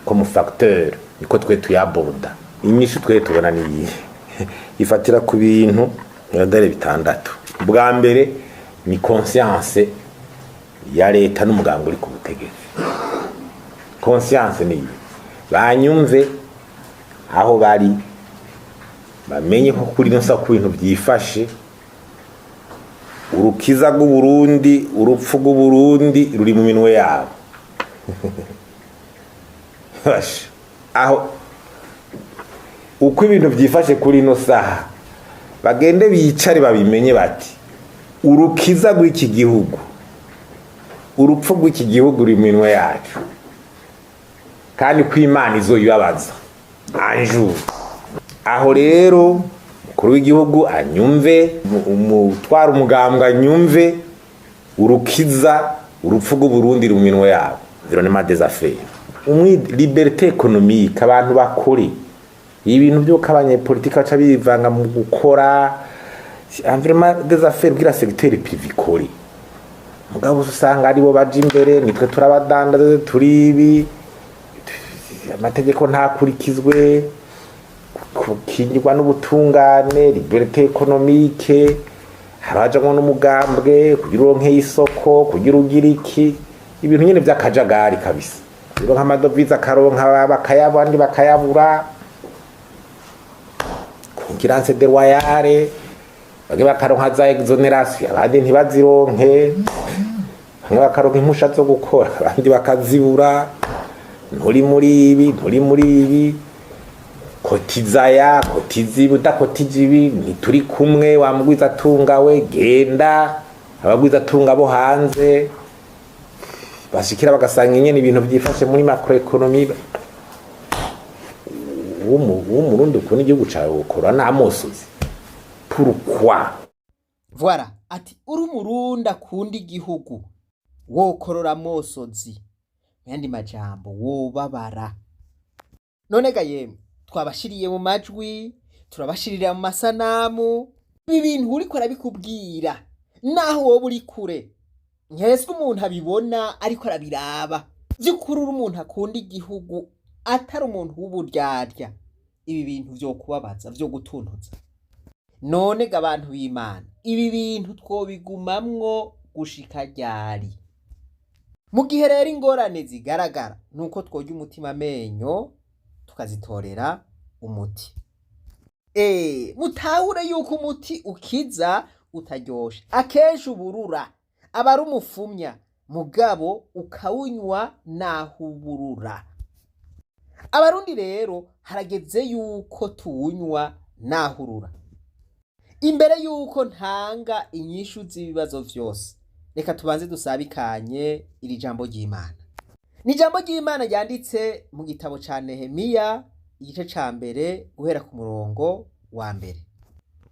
comme facteur niko twe tuyaborda. Inyishu twe tubona ni ifatira ku bintu ndare bitandatu. Bwa mbere ni conscience ya leta n'umuganga uri ku butegetsi. Conscience ni banyumve aho bari bamenye ko kuri no ku bintu byifashe. Urukiza rw'u Burundi, urupfu rw'u Burundi ruri mu minwe yabo. Aho uko ibintu byifashe kuri no saha bagende bicare babimenye bati urukiza rw'iki gihugu, urupfu rw'iki gihugu ruri mu minwe yacu, kandi ko Imana izoyibabaza anjuru. Aho rero umukuru w'igihugu anyumve, umutwara umugambwe anyumve, urukiza urupfu rw'u Burundi ruri mu minwe yabo. Environnement des affaires, liberté économique, abantu bakore ibintu byo abanyepolitiki baca bivanga mu gukora. Environnement des affaires bwira secteur privé kore, mugabo usanga ari bo baje imbere, nitwe turabadandaza turibi, amategeko ntakurikizwe, kukingirwa n'ubutungane, liberté économique, harajamwe n'umugambwe kugira uronke isoko, kugira ugira iki, ibintu nyene by'akajagari kabisa. Rero nk'amadovize akaronka bakayabandi bakayabura, concurrence déloyale, bage bakaronka za exoneration abandi ntibazironke, bamwe bakaronka impusha zo gukora abandi bakazibura. Nturi muri ibi kotizaya kotizibi udakotizibi ntituri kumwe, wamugwiza atunga we genda, abagwiza atunga bo hanze bashikira bagasanga nyene ibintu byifashe muri macroeconomie. Umurundi ukuni igihugu cawe ukora n'amosozi pourquoi? Voilà, ati uri umurundi akunda igihugu wokorora amosozi, yandi majambo wobabara. None ga yemwe twabashiriye mu majwi, turabashirira mu masanamu, ibi bintu uriko arabikubwira naho wowe uri kure, nkeswe umuntu abibona ariko arabiraba. By'ukuri uri umuntu akunda igihugu atari umuntu w'uburyarya, ibi bintu byo kubabaza byo gutuntuza. None ga abantu b'Imana, ibi bintu twobigumamwo gushika ryari? Mu gihe rero ingorane zigaragara nuko twoja umutima amenyo tukazitorera umuti. Mutahure yuko umuti ukiza utaryoshe, akenshi uburura aba ari umufumya, mugabo ukawunywa naho uburura. Abarundi rero harageze yuko tuwunywa naho urura. Imbere yuko ntanga inyishu z'ibibazo vyose, reka tubanze dusabikanye iri jambo ry'Imana. Ni jambo ry'Imana ryanditse mu gitabo ca Nehemiya igice ca mbere guhera ku murongo wa mbere.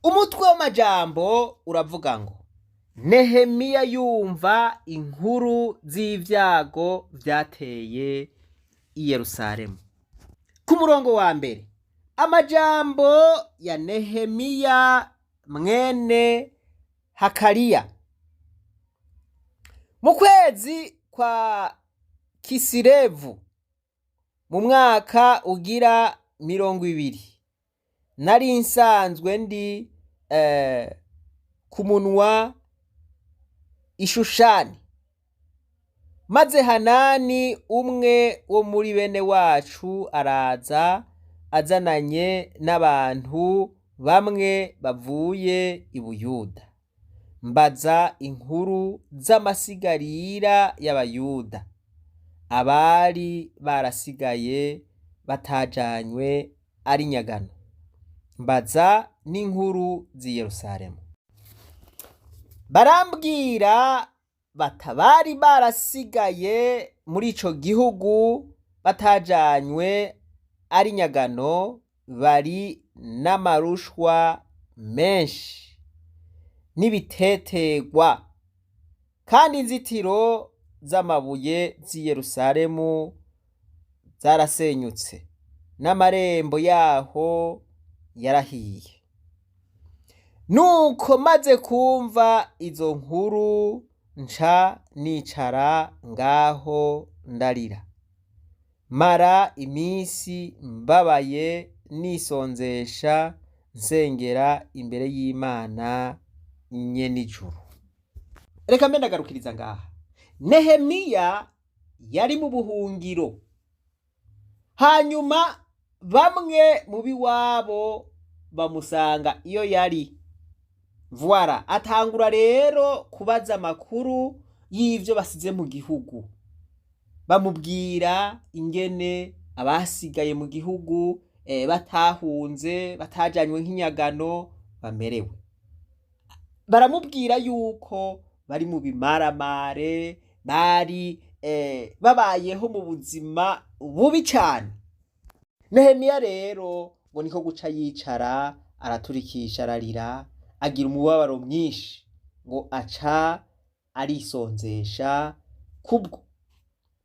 Umutwe w'amajambo uravuga ngo Nehemiya yumva inkuru z'ivyago vyateye i Yerusalemu. Ku murongo wa mbere, amajambo ya Nehemiya mwene Hakaliya. Mu kwezi kwa Kisilevu mu mwaka ugira 20, nari nsanzwe ndi ku munwa Ishushani, maze Hanani umwe wo muri bene wacu araza azananye n'abantu bamwe bavuye i Buyuda, mbaza inkuru z'amasigarira y'Abayuda abari barasigaye batajanywe ari nyagano, mbaza n'inkuru z'i Yerusalemu. Barambwira batabari barasigaye muri ico gihugu batajanywe ari nyagano, bari n'amarushwa menshi n'ibitetegwa, kandi inzitiro z'amabuye z'i Yerusalemu zarasenyutse, n'amarembo yaho yarahiye. Nuko maze kumva izo nkuru nca nicara ngaho ndarira, mara iminsi mbabaye nisonzesha nsengera imbere y'Imana nyenijuru. Reka mbe ndagarukiriza ngaha. Nehemiya yari mu buhungiro, hanyuma bamwe mu biwabo bamusanga iyo yari. Voilà, atangura rero kubaza amakuru y'ivyo basize mu gihugu, bamubwira ingene abasigaye mu gihugu batahunze, batajanywe nk'inyagano bamerewe. Baramubwira yuko bari mu bimaramare, bari babayeho mu buzima bubi cyane. Nehemiya rero ngo niko guca yicara araturikisha ararira, agira umubabaro mwinshi, ngo aca arisonzesha kubwo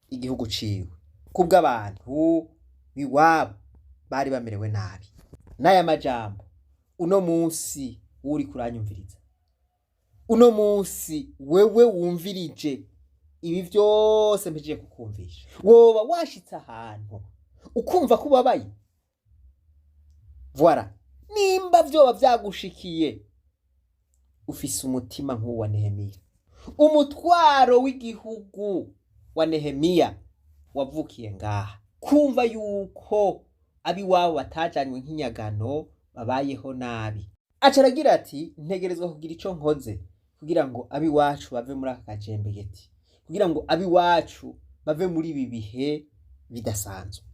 igihugu ciwe, kubwo abantu biwabo bari bamerewe nabi. N'aya majambo uno munsi uri kuranyumviriza, uno munsi wewe wumvirije ibi vyose mpejeje kukumvisha, woba washitse ahantu ukumva kubabaye. Voilà, nimba vyoba vyagushikiye, ufise umutima nk'uwa Nehemiya, umutwaro w'igihugu wa Nehemiya wavukiye ngaha, kumva yuko abiwabo batajanywe nk'inyagano babayeho nabi. Aca aragira ati ntegerezwa kugira ico nkoze kugira ngo abiwacu bave muri aka kajembegeti, kugira ngo abiwacu bave muri ibi bihe bidasanzwe.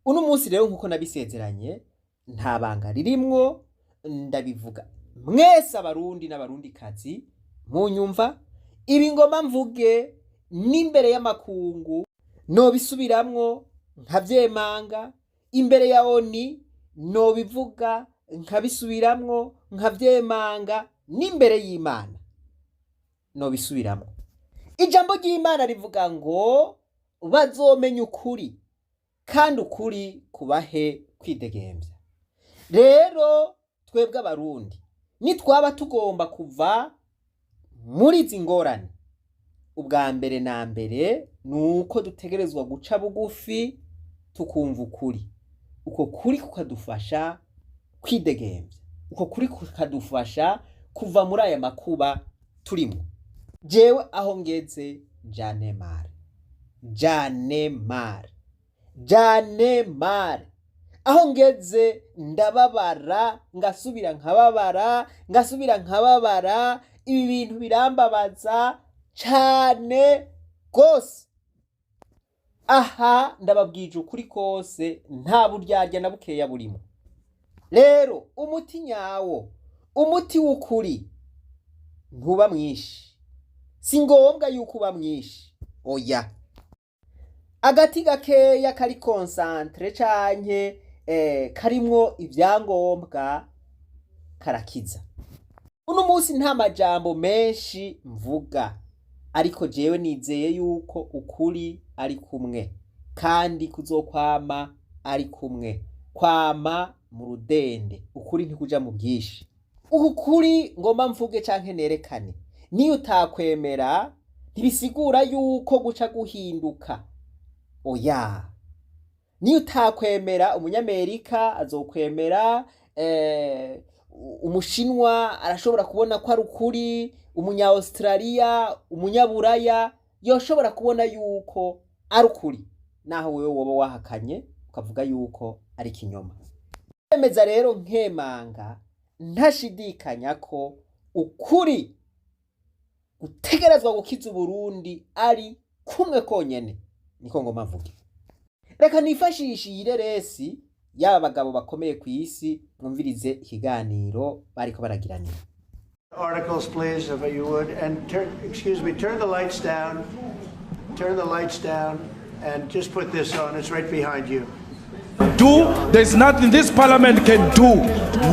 Uno munsi rero nkuko nabisezeranye, nta banga ririmwo, ndabivuga mwese abarundi n'abarundikazi munyumva, ibi ngoma mvuge n'imbere y'amakungu nobisubiramwo nkavyemanga, imbere ya ONU nobivuga nkabisubiramwo nkavyemanga, n'imbere y'Imana nobisubiramwo. Ijambo ry'Imana rivuga ngo bazomenya ukuri, kandi ukuri kubahe kwidegemvya. Rero twebwe abarundi nitwaba tugomba kuva muri izi ngorane, ubwa mbere na mbere nuko dutegerezwa guca bugufi tukumva ukuri. Uko kuri kukadufasha kwidegemvya, uko kuri kukadufasha kuva muri aya makuba turimo. Jewe aho ngeze janemare, aho ngeze ndababara, ngasubira nkababara, ibi bintu birambabaza cane gose. Aha ndababwije ukuri kose, nta buryarya na bukeya burimo. Rero umuti nyawo, umuti w'ukuri ntuba mwinshi, si ngombwa yuko uba mwinshi, oya. Agati gakeya kari concentre canke karimwo ivyangombwa karakiza. Uno munsi nta majambo menshi mvuga, ariko jewe nizeye yuko ukuri ari kumwe, kandi kuzokwama ari kumwe, kwama mu rudende. Ukuri ntikuja mu bwishi. Ukuri ngomba mvuge canke nerekane, niyo utakwemera ntibisigura yuko guca guhinduka, oya. Niyo utakwemera umunyamerika azokwemera, umushinwa arashobora kubona ko ari ukuri, umunya Australia, umunyaburaya yoshobora kubona yuko ari ukuri, naho wewe woba wahakanye ukavuga yuko ari kinyoma. Emeza rero nkemanga ntashidikanya ko ukuri gutegerezwa gukiza Uburundi ari kumwe konyene, niko ngoma mvuge. Reka nifashishe ireresi y'aba bagabo bakomeye ku isi, mwumvirize ikiganiro bariko baragiranira. Articles, please, if you would, and turn the lights down, and just put this on. It's right behind you. There's nothing this parliament can do.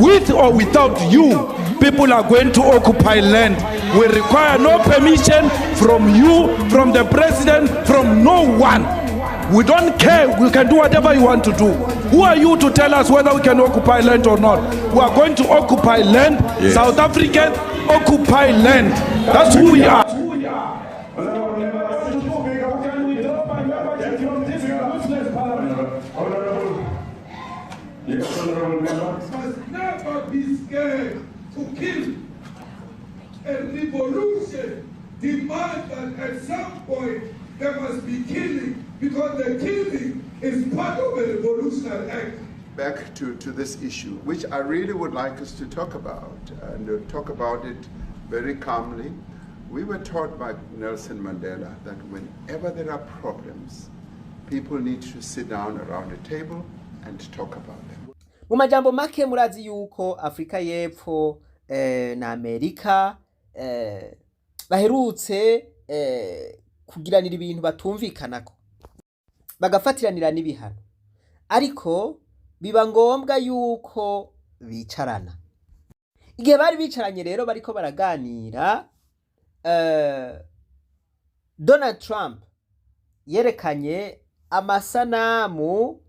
With or without you, people are going to occupy land. We require no permission from you, from the president, from no one. We don't care. We can do whatever you want to do. Who are you to tell us whether we can occupy land or not? We are going to occupy land. Yes. South Africans occupy land. That's who we are. revolution demands that at some point there must be killing, because the killing is part of a revolutionary act. Back to this issue, which I really would like us to talk about, and talk about it very calmly. We were taught by Nelson Mandela that whenever there are problems, people need to sit down around a table and talk about them. Mu majambo make murazi yuko Afrika y'Epfo na Amerika baherutse kugiranira ibintu batumvikanako bagafatiranira n'ibihano, ariko biba ngombwa yuko bicarana. Igihe bari bicaranye rero bariko baraganira, Donald Trump yerekanye amasanamu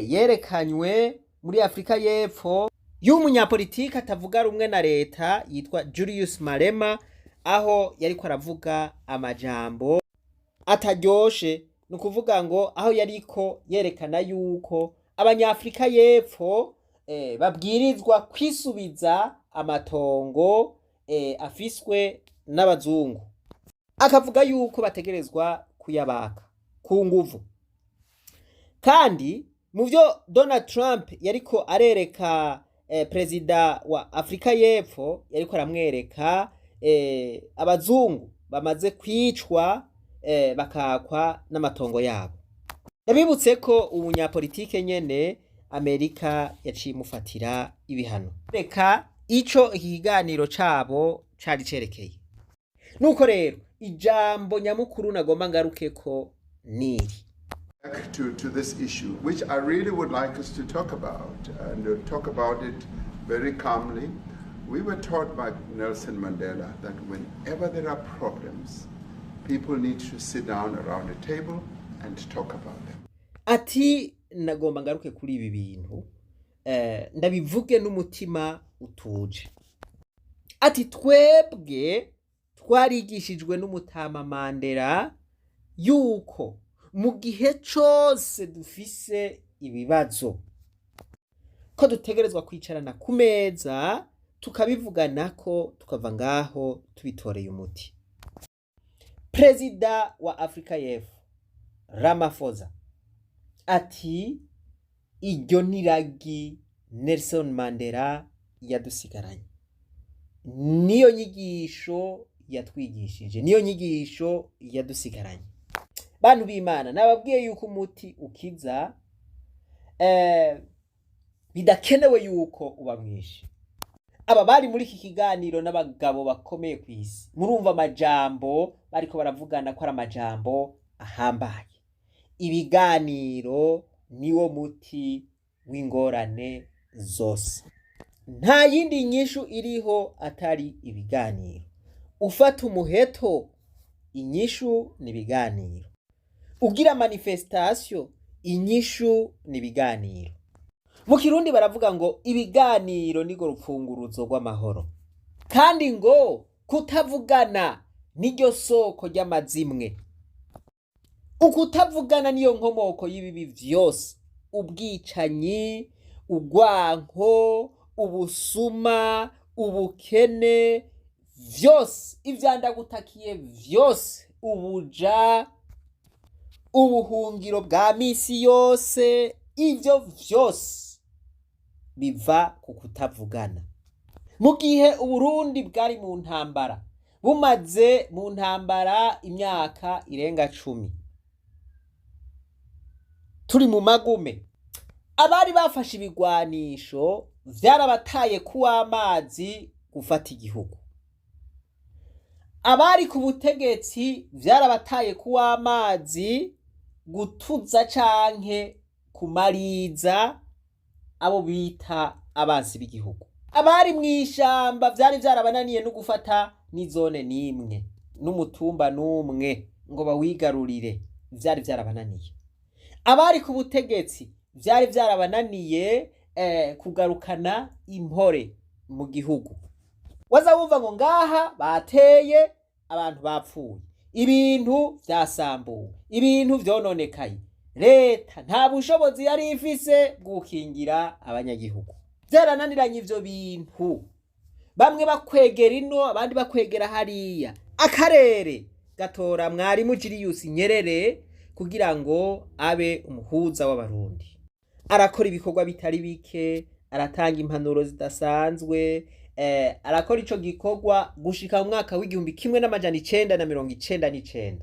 yerekanywe muri Afrika y'Epfo y'umunyapolitiki atavuga rumwe na leta yitwa Julius Malema, aho yariko aravuga amajambo ataryoshe. Ni ukuvuga ngo aho yariko yerekana yuko abanyafrika y'Epfo babwirizwa kwisubiza amatongo afiswe n'abazungu, akavuga yuko bategerezwa kuyabaka ku nguvu. Kandi mu byo Donald Trump yariko arereka perezida wa Afrika y'Epfo, yariko aramwereka abazungu bamaze kwicwa bakakwa n'amatongo yabo. Yabibutse ko umunyapolitike nyene Amerika yaciye imufatira ibihano. Reka ico ikiganiro cabo cari cerekeye. Nuko rero ijambo nyamukuru nagomba ngarukeko niri. Back to this issue, which I really would like us to talk about, and talk about it very calmly. We were taught by Nelson Mandela that whenever there are problems, people need to sit down around a table and talk about them. Ati nagomba ngaruke kuri ibi bintu ndabivuge n'umutima utuje. Ati twebwe twarigishijwe n'umutama Mandela yuko mu gihe cyose dufise ibibazo ko dutegerezwa kwicarana ku meza tukabivuganako tukava ngaho tubitoreye umuti. Perezida wa Afrika y'Epfo Ramaphosa ati iryo niragi Nelson Mandela yadusigaranye, niyo nyigisho yatwigishije, niyo nyigisho yadusigaranye. Bantu b'Imana, nababwiye yuko umuti ukiza bidakenewe yuko uba mwinshi. Aba bari muri iki kiganiro n'abagabo bakomeye ku isi, murumva amajambo bariko baravugana ko ari amajambo ahambaye. Ibiganiro niwo muti w'ingorane zose. Nta yindi nyishu iriho atari ibiganiro. Ufata umuheto, inyishu ni ibiganiro. Ugira manifestation, inyishu ni ibiganiro. Mu Kirundi baravuga ngo ibiganiro nigo rupfunguruzo rw'amahoro, kandi ngo kutavugana niryo soko ry'amazimwe. Ukutavugana niyo nkomoko y'ibibi vyose: ubwicanyi, ugwanko, ubusuma, ubukene, vyose ivyandagutakiye vyose, ubuja, ubuhungiro bwa misi yose, ivyo vyose biva ku kutavugana. Mu gihe Uburundi bwari mu ntambara, bumaze mu ntambara imyaka irenga 10, turi mu magume, abari bafashe ibigwanisho vyarabataye kuwa amazi gufata igihugu. Abari ku butegetsi vyarabataye kuwa amazi gutuza canke kumariza abo bita abansi b'igihugu. Abari mw'ishamba vyari vyarabananiye no gufata n'izone nimwe n'umutumba numwe ngo bawigarurire, vyari vyarabananiye. Abari ku butegetsi vyari vyarabananiye kugarukana impore mu gihugu. Waza wumva ngo ngaha bateye, abantu bapfuye, ibintu vyasambuwe, ibintu vyononekaye, leta nta bushobozi yari ifise bwukingira abanyagihugu. Vyarananiranye ivyo bintu, bamwe bakwegera ino abandi bakwegera hariya. Akarere gatora mwarimu Julius Nyerere kugira ngo abe umuhuza w'abarundi. Arakora ibikorwa bitari bike, aratanga impanuro zidasanzwe, arakora ico gikorwa gushika mu mwaka w'igihumbi kimwe n'amajana 1999.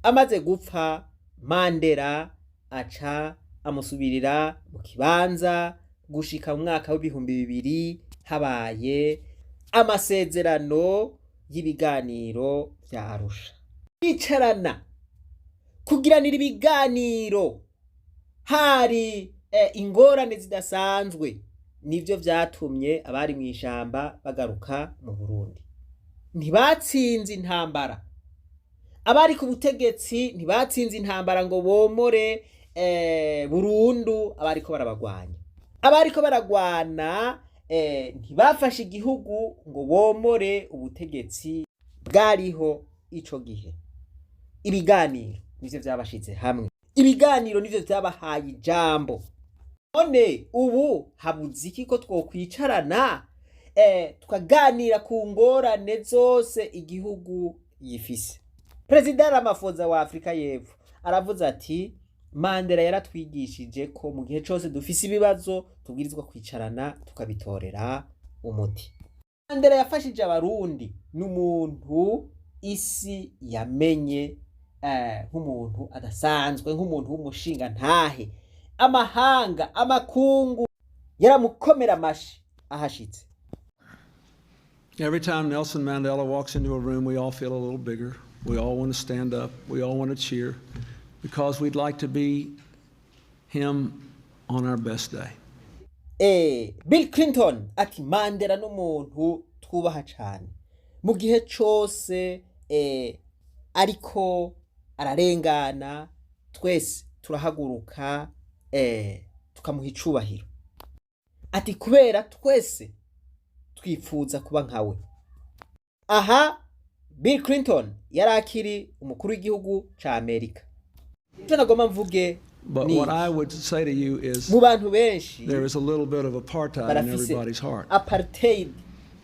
Amaze gupfa Mandela aca amusubirira mu kibanza gushika mu mwaka w'ibihumbi 2000 habaye amasezerano y'ibiganiro vya Arusha. Icarana kugiranira ibiganiro hari ingorane zidasanzwe nivyo vyatumye abari mw'ishamba bagaruka mu Burundi. Ntibatsinze intambara, abari ku butegetsi ntibatsinze intambara ngo bomore burundu abariko barabagwanya. Abariko baragwana ntibafashe igihugu ngo bomore ubutegetsi bwariho ico gihe. Ibiganiro nivyo vyabashize hamwe, ibiganiro nivyo vyabahaye ijambo. None ubu habuze iki ko twokwicarana tukaganira ku ngorane zose igihugu yifise. Perezida Ramaphosa wa Afrika y'Epfo aravuze ati Mandela yaratwigishije ko mu gihe cyose dufise ibibazo tubwirizwa kwicarana tukabitorera umuti. Mandela yafashije abarundi n'umuntu isi yamenye nk'umuntu adasanzwe, nk'umuntu w'umushinga ntahe. Amahanga amakungu yaramukomera amashi ahashitse. Every time Nelson Mandela walks into a room, we all feel a little bigger. We all want to stand up. We all want to cheer because we'd like to be him on our best day. Bill Clinton ati Mandela n'umuntu twubaha cyane. Mu gihe cyose ariko ararengana twese turahaguruka tukamuha icubahiro. Ati kubera twese twifuza kuba nkawe. Aha Bill Clinton yarakiri umukuru w'igihugu ca Amerika. Icyo nagomba mvuge But what I would say to you is mu bantu benshi there is a little bit of apartheid in everybody's heart. Apartheid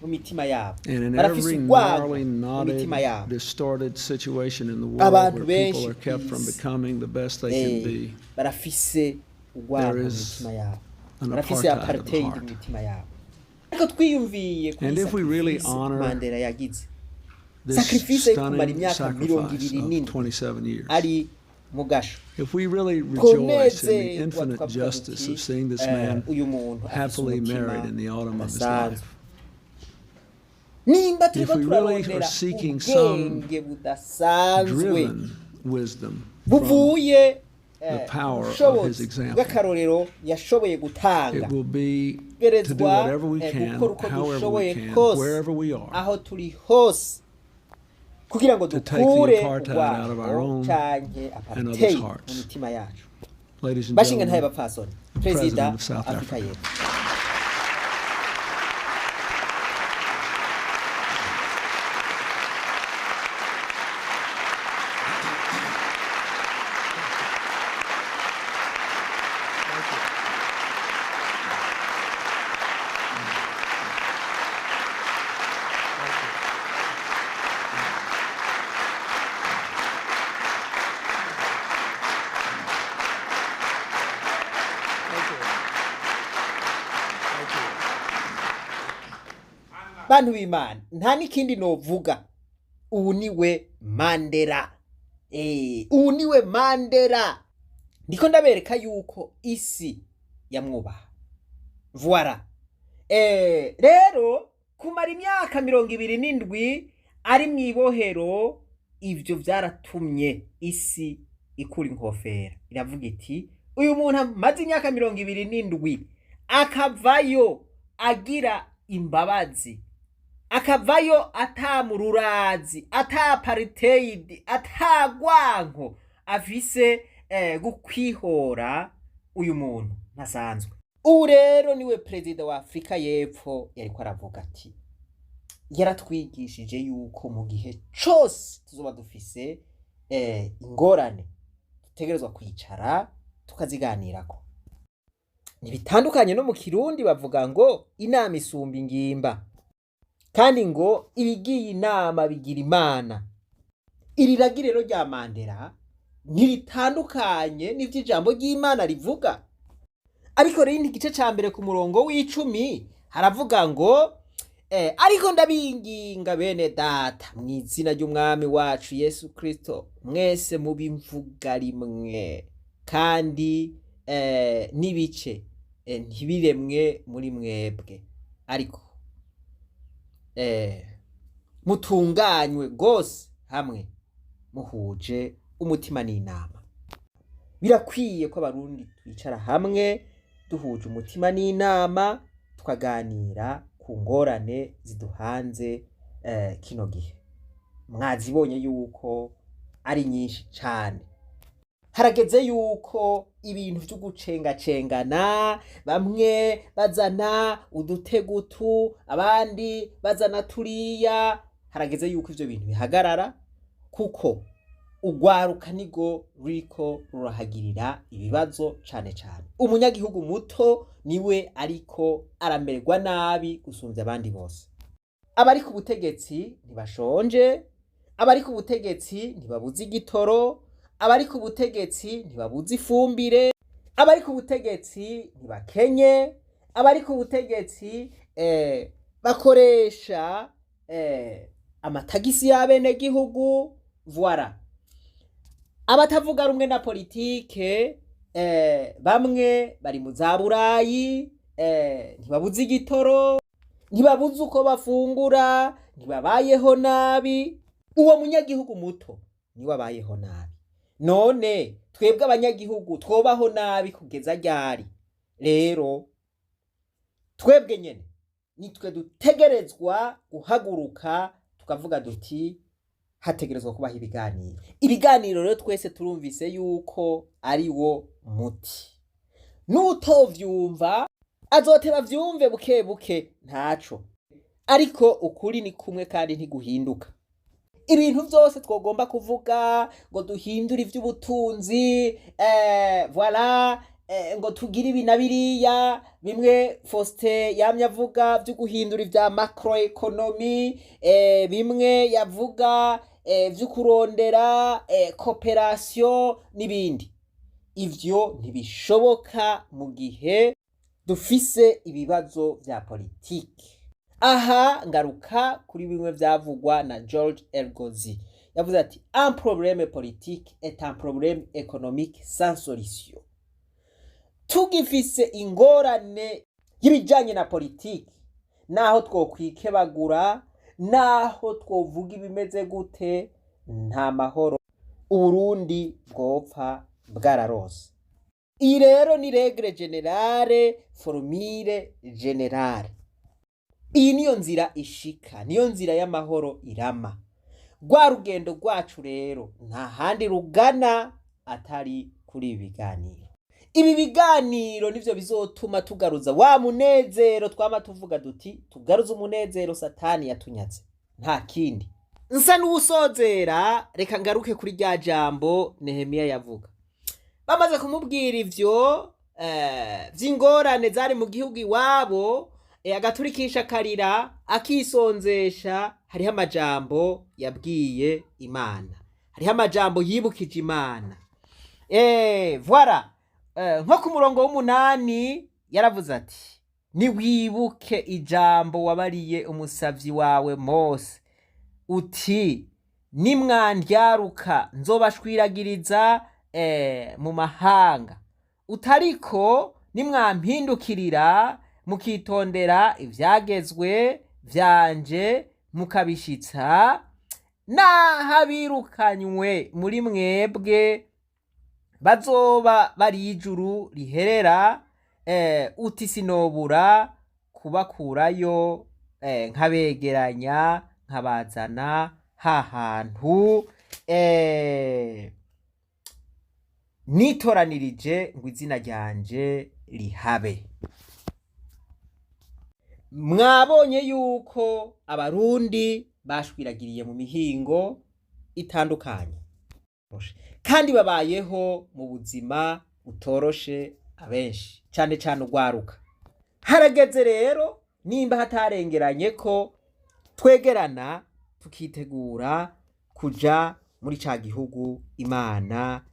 mu mitima yabo. And in every gnarly, knotted, distorted situation in the world where people are kept from becoming the best they can be, there is an apartheid of the heart. And if we really honor this stunning sacrifice of 27 years, if we really rejoice in the infinite justice of seeing this man happily married in the autumn of his life, if we really are seeking some driven wisdom from the power of his example, it will be to do whatever we can, however we can, wherever we are, to take the apartheid out of our own and others' hearts. Ladies and gentlemen, the President of South Africa. Bantu b'Imana nta n'ikindi novuga, ubu niwe Mandela. Ubu niwe Mandela. Ndiko ndabereka yuko isi yamwubaha. Voilà. Rero kumara imyaka 27 ari mwibohero, ivyo vyaratumye isi ikura inkofera. Iravuga iti uyu muntu amaze imyaka 27 akavayo agira imbabazi, akavayo atamururazi, ata apartheid, atagwanko, afise gukwihora. Uyu muntu ntasanzwe. Ubu rero niwe perezida wa Afrika y'Epfo yariko aravuga ati yaratwigishije yuko mu gihe cyose tuzoba dufise ingorane dutegerezwa kwicara tukaziganirako. Nibitandukanye no mu Kirundi bavuga ngo inama isumba ingimba. kandi ngo ibigiye inama bigira imana. Iri ragi rero rya Mandela ntiritandukanye n'ivy'ijambo ry'Imana rivuga. Ariko rero igice ca mbere ku murongo w'10 haravuga ngo ariko ndabinginga bene data mu izina ry'umwami wacu Yesu Kristo mwese mubimvuga rimwe kandi n'ibice ntibiremwe muri mwebwe, ariko mutunganywe gose hamwe muhuje umutima n'inama. Birakwiye ko abarundi twicara hamwe duhuje umutima n'inama tukaganira ku ngorane ziduhanze kino gihe. Mwazibonye yuko ari nyinshi cane. Harageze yuko ibintu vyo gucengacengana, bamwe bazana udutegutu abandi bazana turiya, harageze yuko ivyo bintu bihagarara, kuko ugwaruka nigo ruriko rurahagirira ibibazo cane cane. Umunyagihugu muto niwe ariko aramererwa nabi gusumvya abandi bose. Abari ku butegetsi ntibashonje, abari ku butegetsi ntibabuze igitoro, abari ku butegetsi ntibabuze ifumbire, abari ku butegetsi ntibakenye, abari ku butegetsi bakoresha amatagisi y'abene gihugu. Voilà. Abatavuga rumwe na politike bamwe bari mu za Burayi, ntibabuze igitoro, ntibabuze uko bafungura, ntibabayeho nabi. Uwo munyagihugu muto niwe abayeho nabi. None twebwe abanyagihugu twobaho nabi kugeza ryari? Rero twebwe nyene nitwe dutegerezwa guhaguruka tukavuga duti hategerezwa kubaho ibiganiro. Ibiganiro rero twese turumvise yuko ari wo muti. N'utovyumva azoteba vyumve buke buke ntaco, ariko ukuri ni kumwe kandi ntiguhinduka. Ibintu vyose twogomba kuvuga ngo duhindure ivy'ubutunzi, voilà, ngo tugire ibi na biriya, bimwe Faustin yamye avuga vyo guhindura ivya macroeconomy, bimwe yavuga vyo kurondera cooperation n'ibindi. Ivyo ntibishoboka mu gihe dufise ibibazo vya politiki. Aha ngaruka kuri bimwe vyavugwa na George Elgozi. Yavuze ati un problème politique est un problème économique sans solution. Tugifise ingorane y'ibijanye na politiki, naho twokwikebagura, naho twovuga ibimeze gute, nta mahoro Uburundi bwopfa bwararose. Iyi rero ni règle générale, formule générale. Iyi niyo nzira ishika, niyo nzira y'amahoro irama. Rwa rugendo rwacu rero nta handi rugana atari kuri ibi biganiro. Ibi biganiro nivyo bizotuma tugaruza wa munezero twama tuvuga duti tugaruza umunezero Satani yatunyaze, nta kindi. Nsa n'usozera, reka ngaruke kuri rya jambo Nehemiya yavuga. Bamaze kumubwira ivyo vy'ingorane zari mu gihugu iwabo, agaturikisha karira akisonzesha, hariho amajambo yabwiye Imana, hariho amajambo yibukije Imana. Voilà, nko ku murongo w'8 yaravuze ati niwibuke ijambo wabariye umusavyi wawe Mose uti nimwandyaruka nzobashwiragiriza mu mahanga, utariko nimwampindukirira mukitondera ivyagezwe vyanje mukabishitsa, nahabirukanywe muri mwebwe bazoba bari ijuru riherera, uti sinobura kubakurayo nkabegeranya nkabazana hahantu nitoranirije ngo izina ryanje rihabe. Mwabonye yuko abarundi bashwiragiriye mu mihingo itandukanye kandi babayeho mu buzima butoroshe abenshi, cane urwaruka. Harageze rero nimba hatarengeranye ko twegerana tukitegura kuja muri ca gihugu Imana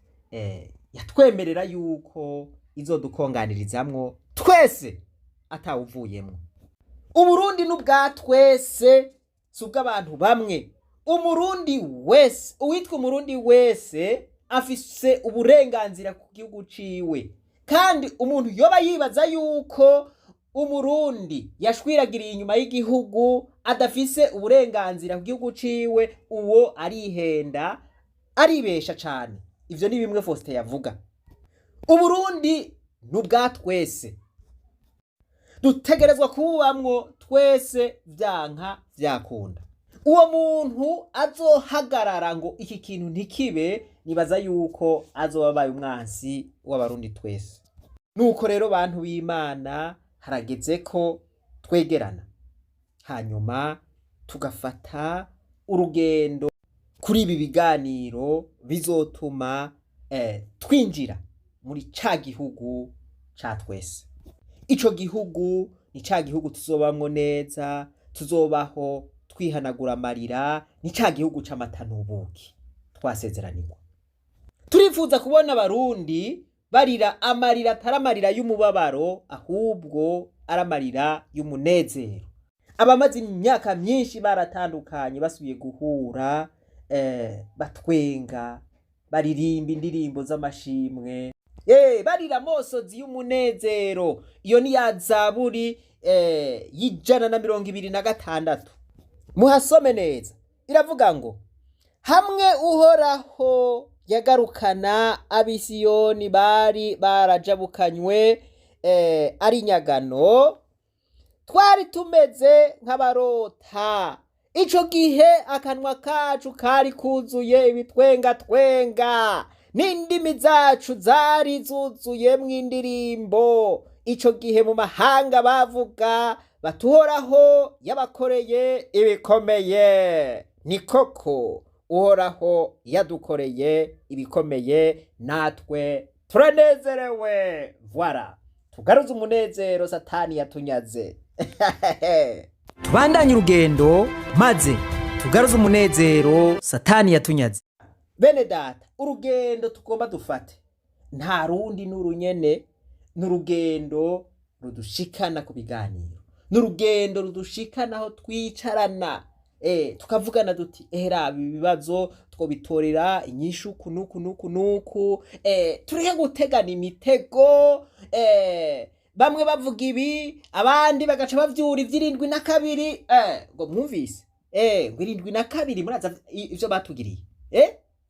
yatwemerera yuko izodukonganirizamwo twese atawuvuyemwo. Uburundi n'ubwa twese, si ubw'abantu bamwe. Umurundi wese, uwitwa umurundi wese afise uburenganzira ku gihugu ciwe, kandi umuntu yoba yibaza yuko umurundi yashwiragiriye inyuma y'igihugu adafise uburenganzira ku gihugu ciwe, uwo arihenda, aribesha cane. Ivyo ni bimwe Faustin yavuga. Uburundi n'ubwa twese, dutegerezwa kubamwo twese vyanka vyakunda. Uwo muntu azohagarara ngo iki kintu ntikibe, nibaza yuko azobabaye umwansi w'abarundi twese. Nuko rero bantu b'Imana, harageze ko twegerana, hanyuma tugafata urugendo kuri ibi biganiro bizotuma twinjira muri ca gihugu ca twese. Ico gihugu ni ca gihugu tuzobamwo neza, tuzobaho twihanagura amarira, ni ca gihugu c'amata n'ubuki twasezeranirwa. Turifuza kubona abarundi barira amarira atari amarira y'umubabaro, ahubwo ari amarira y'umunezero. Abamaze imyaka myinshi baratandukanye basubiye guhura, batwenga, baririmba indirimbo z'amashimwe, barira amosozi y'umunezero. Iyo ni ya Zaburi y'126. Muhasome neza, iravuga ngo hamwe Uhoraho yagarukana abisiyoni bari barajabukanywe ari nyagano, twari tumeze nk'abarota. Ico gihe akanwa kacu kari kuzuye ibitwenga twenga, n'indimi zacu zari zuzuyemwo indirimbo. Ico gihe mu mahanga bavuga bati Uhoraho yabakoreye ibikomeye. Ni koko Uhoraho yadukoreye ibikomeye, natwe turanezerewe. Voilà, tugaruze umunezero Satani yatunyaze. Tubandanye urugendo maze tugaruze umunezero Satani yatunyaze. Bene data, urugendo tugomba dufate nta rundi n'urunyene, n'urugendo rudushikana ku biganiro, n'urugendo rudushikana aho twicarana, tukavugana duti raba ibibazo twobitorera inyishu nuku, tureke gutegana imitego, bamwe bavuga ibi abandi bagaca bavyura ivy'irindwi na kabiri. Ngo mwumvise ngo 72 muraza ivyo batugiriye,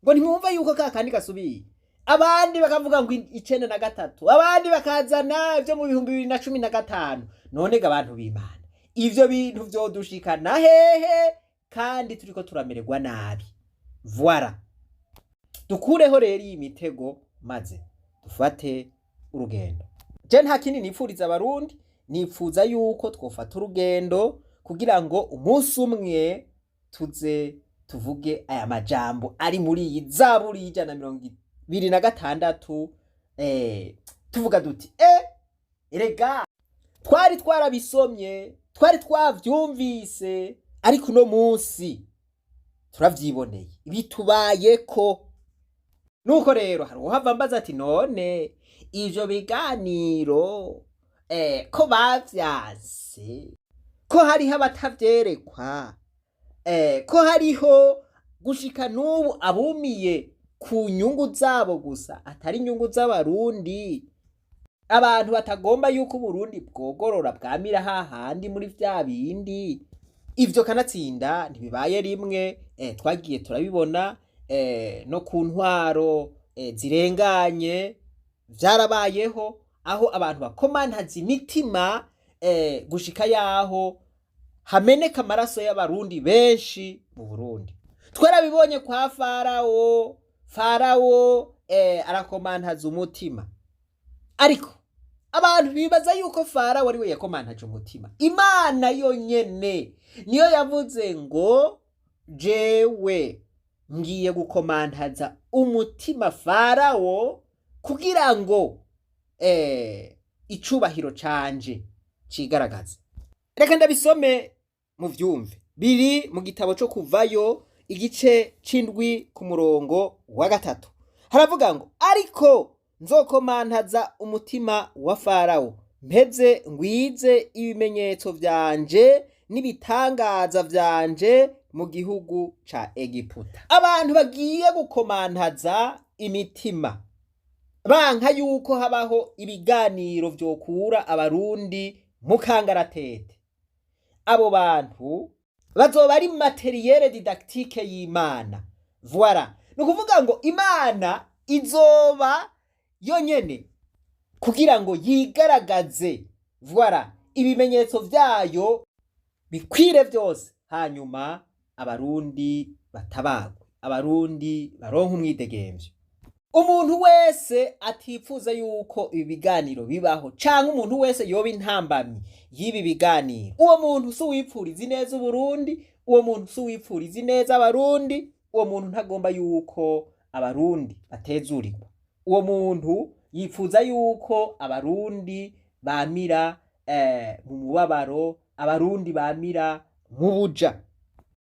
ngo ntimwumva yuko kakandi gasubiye. Abandi bakavuga ngo 93, abandi bakazana ivyo mu 2015. None ga abantu b'Imana, ivyo bintu vyodushikana hehe kandi turiko turamererwa nabi? Voilà, dukureho rero iyi mitego maze dufate urugendo. Je nta kindi nipfuriza abarundi, nipfuza yuko twofata urugendo kugira ngo umunsi umwe tuze tuvuge aya majambo ari muri iyi Zaburi y'126, tuvuga duti erega twari twarabisomye, twari twavyumvise, ariko no munsi turavyiboneye bitubayeko. Nuko rero hari uhava mbaza ati none ivyo biganiro ko bavyanse, ko hariho abatavyerekwa, ko hariho gushika n'ubu abumiye ku nyungu zabo gusa atari inyungu z'abarundi, abantu batagomba yuko Uburundi bwogorora bwamira hahandi muri vya bindi. Ivyo kanatsinda ntibibaye rimwe, twagiye turabibona no ku ntwaro zirenganye vyarabayeho, aho abantu bakomantaza imitima gushika yaho hameneka amaraso y'abarundi benshi mu Burundi. Twarabibonye kwa Farawo arakomantaza umutima, ariko abantu bibaza yuko Farawo ari we yakomantaje umutima. Imana yonyene niyo yavuze ngo jewe ngiye gukomantaza umutima Farawo kugira ngo icubahiro canje cigaragaze. Reka ndabisome mu vyumve. biri mu gitabo cyo kuvayo igice c'indwi ku murongo wa 3 haravuga ngo ariko nzokomantaza umutima wa Farawo mpeze ngwize ibimenyetso vyanje n'ibitangaza vyanje mu gihugu ca Egiputa. Abantu bagiye gukomantaza imitima banka yuko habaho ibiganiro vyokura abarundi mu kangaratete. Abo bantu bazoba ari materiel didactique y'Imana. Voilà. Nukuvuga ngo Imana izoba yonyene kugira ngo yigaragaze. Voilà. Ibimenyetso vyayo bikwire vyose hanyuma abarundi batabagwe. Abarundi baronka umwidegemvyo. Umuntu wese atifuza yuko ibi biganiro bibaho canke umuntu wese yoba intambamyi y'ibi biganiro, uwo muntu si uwipfuriza ineza Uburundi, uwo muntu si uwipfuriza ineza abarundi, uwo muntu ntagomba yuko abarundi batezurirwa, uwo muntu yifuza yuko abarundi bamira mu mubabaro, abarundi bamira mu buja,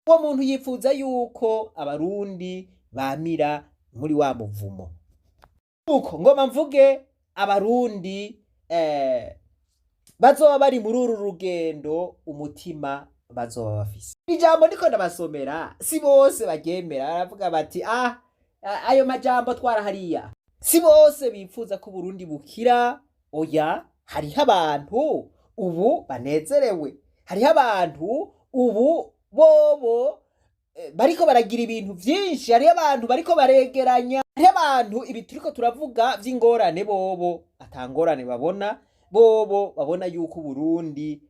uwo muntu yifuza yuko abarundi bamira muri wa muvumo. Uko ngoma mvuge abarundi bazoba bari muri uru rugendo umutima bazoba bafise. Ijambo ndiko ndabasomera si bose bagemera, baravuga bati ayo majambo twara hariya. Si bose bifuza ko Burundi bukira. Oya, hariho abantu ubu banezerewe, hariho abantu ubu bobo bariko baragira ibintu vyinshi, hariho abantu bariko baregeranya, hariho abantu ibi turiko turavuga vy'ingorane bobo atangorane babona, bobo babona yuko Burundi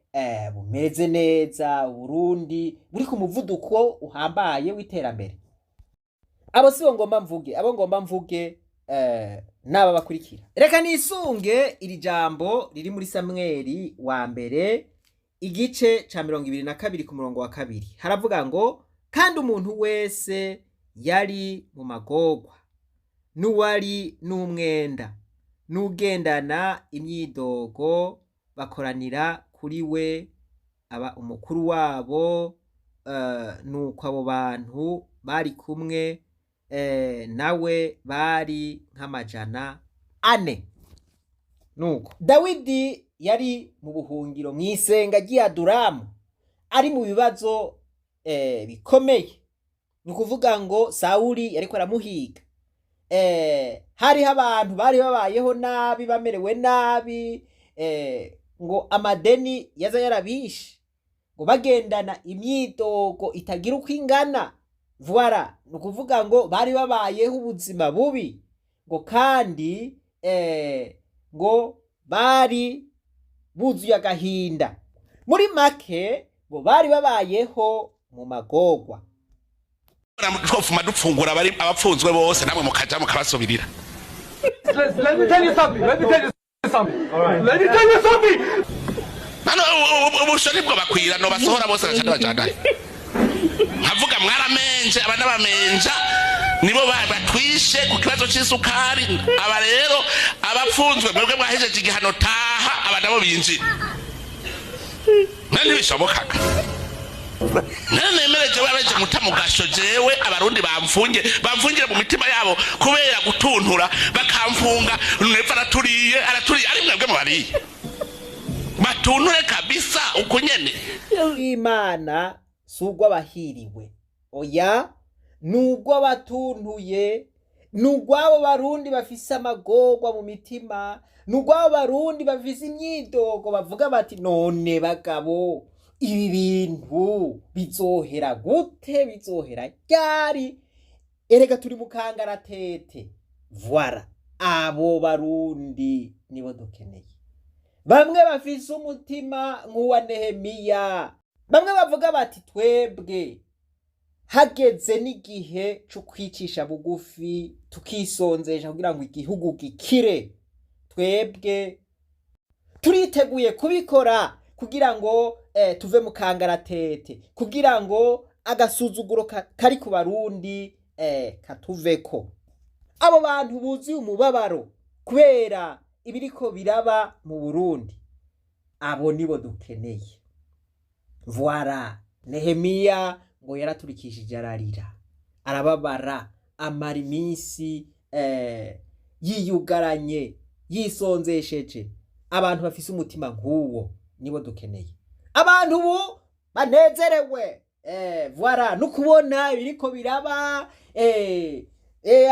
bumeze neza, Burundi buri ku muvuduko uhambaye w'iterambere. Abo sibo ngomba mvuge, abo ngomba mvuge naba bakurikira. Reka nisunge iri jambo riri muri Samweli wa mbere igice ca 22 ku murongo wa 2. Haravuga ngo kandi umuntu wese yari mu magorwa n'uwari n'umwenda n'ugendana imyidogo bakoranira kuri we aba umukuru wabo, nuko abo bantu bari kumwe nawe bari nk'amajana 4. Nuko Dawidi yari mu buhungiro mw'isenga ry'Aduramu ari mu bibazo bikomeye. Nukuvuga ngo Sawuli yariko aramuhiga. Hariho abantu bari babayeho nabi, bamerewe nabi, ngo amadeni yaza yarabishe, ngo bagendana imyidogo itagira uko ingana. Voilà, nukuvuga ngo bari babayeho ubuzima bubi, ngo kandi ngo bari buzuye agahinda. Muri make ngo bari babayeho mu magorwa. Twofuma dupfungura bari abapfunzwe bose namwe mukaja mukabasubirira. Let me tell you something. Let me tell you something. All right. Let me tell you something. Nano ubushoni bwo bakwira no basohora bose bacana bacana. Havuga mwaramenje abana bamenja nibo batwishe ku kibazo c'isukari. Aba rero abapfunzwe mwebwe mwahejeje igihano taha abana bo binjira. Nani bishobokaga. Nemereje wabeje mutamugasho jewe abarundi bamfungire mu mitima yabo kubera gutuntura bakamfunga nepfa araturiye ari mwebwe mubariye batunture kabisa uko nyene. Imana sugwa bahiriwe, oya nugwa batuntuye, nugwabo barundi bafise amagorwa mu mitima, nugwabo barundi bafise imyidogo bavuga bati none bagabo ibi bintu bizohera gute, bizohera ryari? Erega turi mu kangaratete. Voilà, abo barundi nibo dukeneye. Bamwe bafise umutima nk'uwa Nehemiya, bamwe bavuga bati twebwe hageze n'igihe cyo kwicisha bugufi tukisonzesha kugira ngo igihugu gikire. Twebwe turiteguye kubikora kugira ngo tuve mu kangaratete, kugira ngo agasuzuguro kari ku barundi katuveko. Abo bantu buzuye umubabaro kubera ibiriko biraba mu Burundi, abo nibo dukeneye. Voilà, Nehemiya ngo yaraturikishije ararira arababara amara iminsi yiyugaranye yisonzesheje. Abantu bafise umutima nk'uwo nibo dukeneye, abantu ubu banezerewe voilà no kubona ibiriko biraba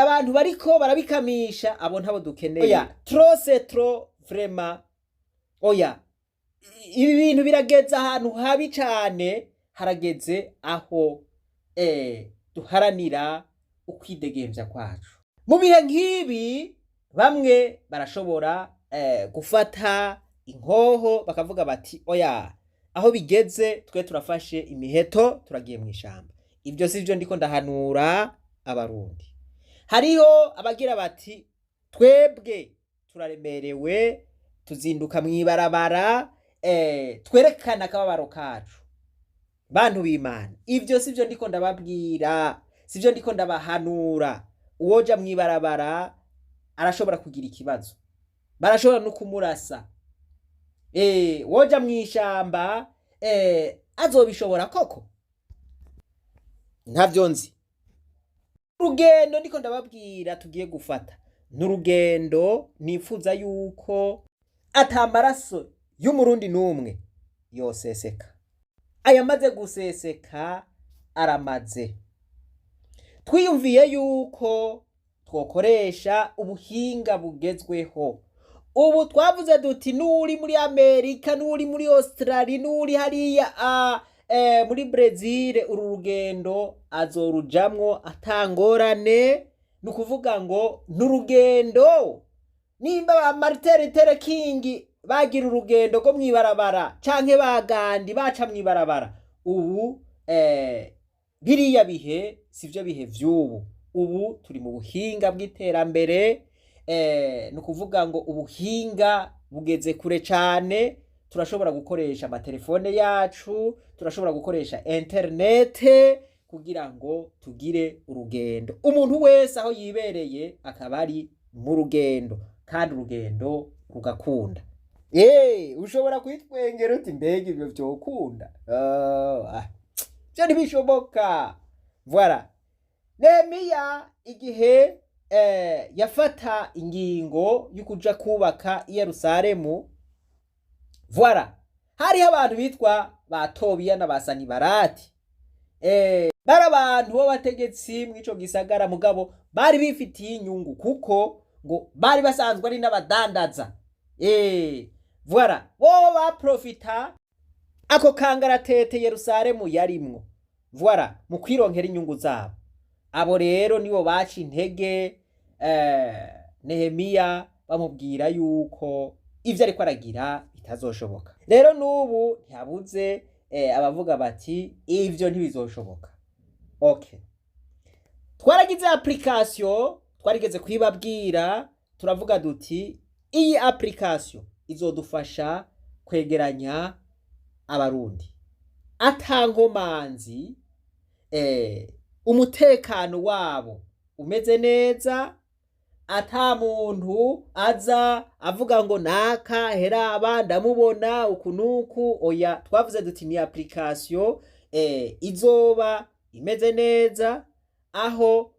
abantu bariko barabikamisha, abo ntabo dukeneye. Oya trop c'est trop vraiment, oya ibi bintu birageze ahantu habi cane, harageze aho duharanira ukwidegemvya kwacu. Mu bihe nk'ibi bamwe barashobora gufata inkoho bakavuga bati oya aho bigeze twe turafashe imiheto turagiye mu ishamba. Ibyo sivyo ndiko ndahanura abarundi. Hariho abagira bati twebwe turaremerewe tuzinduka mwibarabara twerekana akababaro kacu. Bantu b'Imana, ibyo sivyo ndiko ndababwira, sivyo ndiko ndabahanura. Uwoja mwibarabara arashobora kugira ikibazo, barashobora no kumurasa. Woja mwishamba azobishobora koko? Ntavyo nzi. Urugendo ndiko ndababwira tugiye gufata n'urugendo nifuza yuko atamaraso y'umurundi numwe yoseseka. Ayamaze guseseka aramaze. Twiyumviye yuko twokoresha ubuhinga bugezweho. Ubu twavuze duti nuri muri Amerika, nuri muri Australia, nuri hariya muri Brazil, uru rugendo azorujamwo atangorane. Nukuvuga ngo n'urugendo nimba ba Martin Luther King bagira urugendo go mwibarabara canke bagandi baca mwibarabara, ubu biriya bihe sivyo bihe vy'ubu. Ubu turi mu buhinga bw'iterambere, nukuvuga ngo ubuhinga bugeze kure cane. Turashobora gukoresha amatelefone yacu, turashobora gukoresha internet kugira ngo tugire urugendo. Umuntu wese aho yibereye akaba ari mu rugendo, kandi urugendo rugakunda. Ushobora kwitwengera uti mbega ibyo vyokunda? Byo ntibishoboka. Voilà. Nehemiya igihe yafata ingingo y'ukuja kubaka i Yerusalemu, voilà, hariho abantu bitwa ba Tobiya na ba Sanibarati. Bari abantu b'abategetsi mw'ico gisagara, mugabo bari bifitiye inyungu kuko ngo bari basanzwe ari n'abadandaza. Voilà, bo baprofita ako kangaratete Yerusalemu yarimwo, voilà, mu kwironkera inyungu zabo. Abo rero nibo baca intege Nehemiya bamubwira yuko ivyo ariko aragira bitazoshoboka. Rero nubu ntihabuze abavuga bati ivyo ntibizoshoboka. Okay, twaragize application twarigeze kwibabwira, turavuga duti iyi application izodufasha kwegeranya abarundi atankomanzi, umutekano wabo umeze neza, ata muntu aza avuga ngo naka heraba ndamubona ukunuku. Oya, twavuze duti ni application izoba imeze neza, aho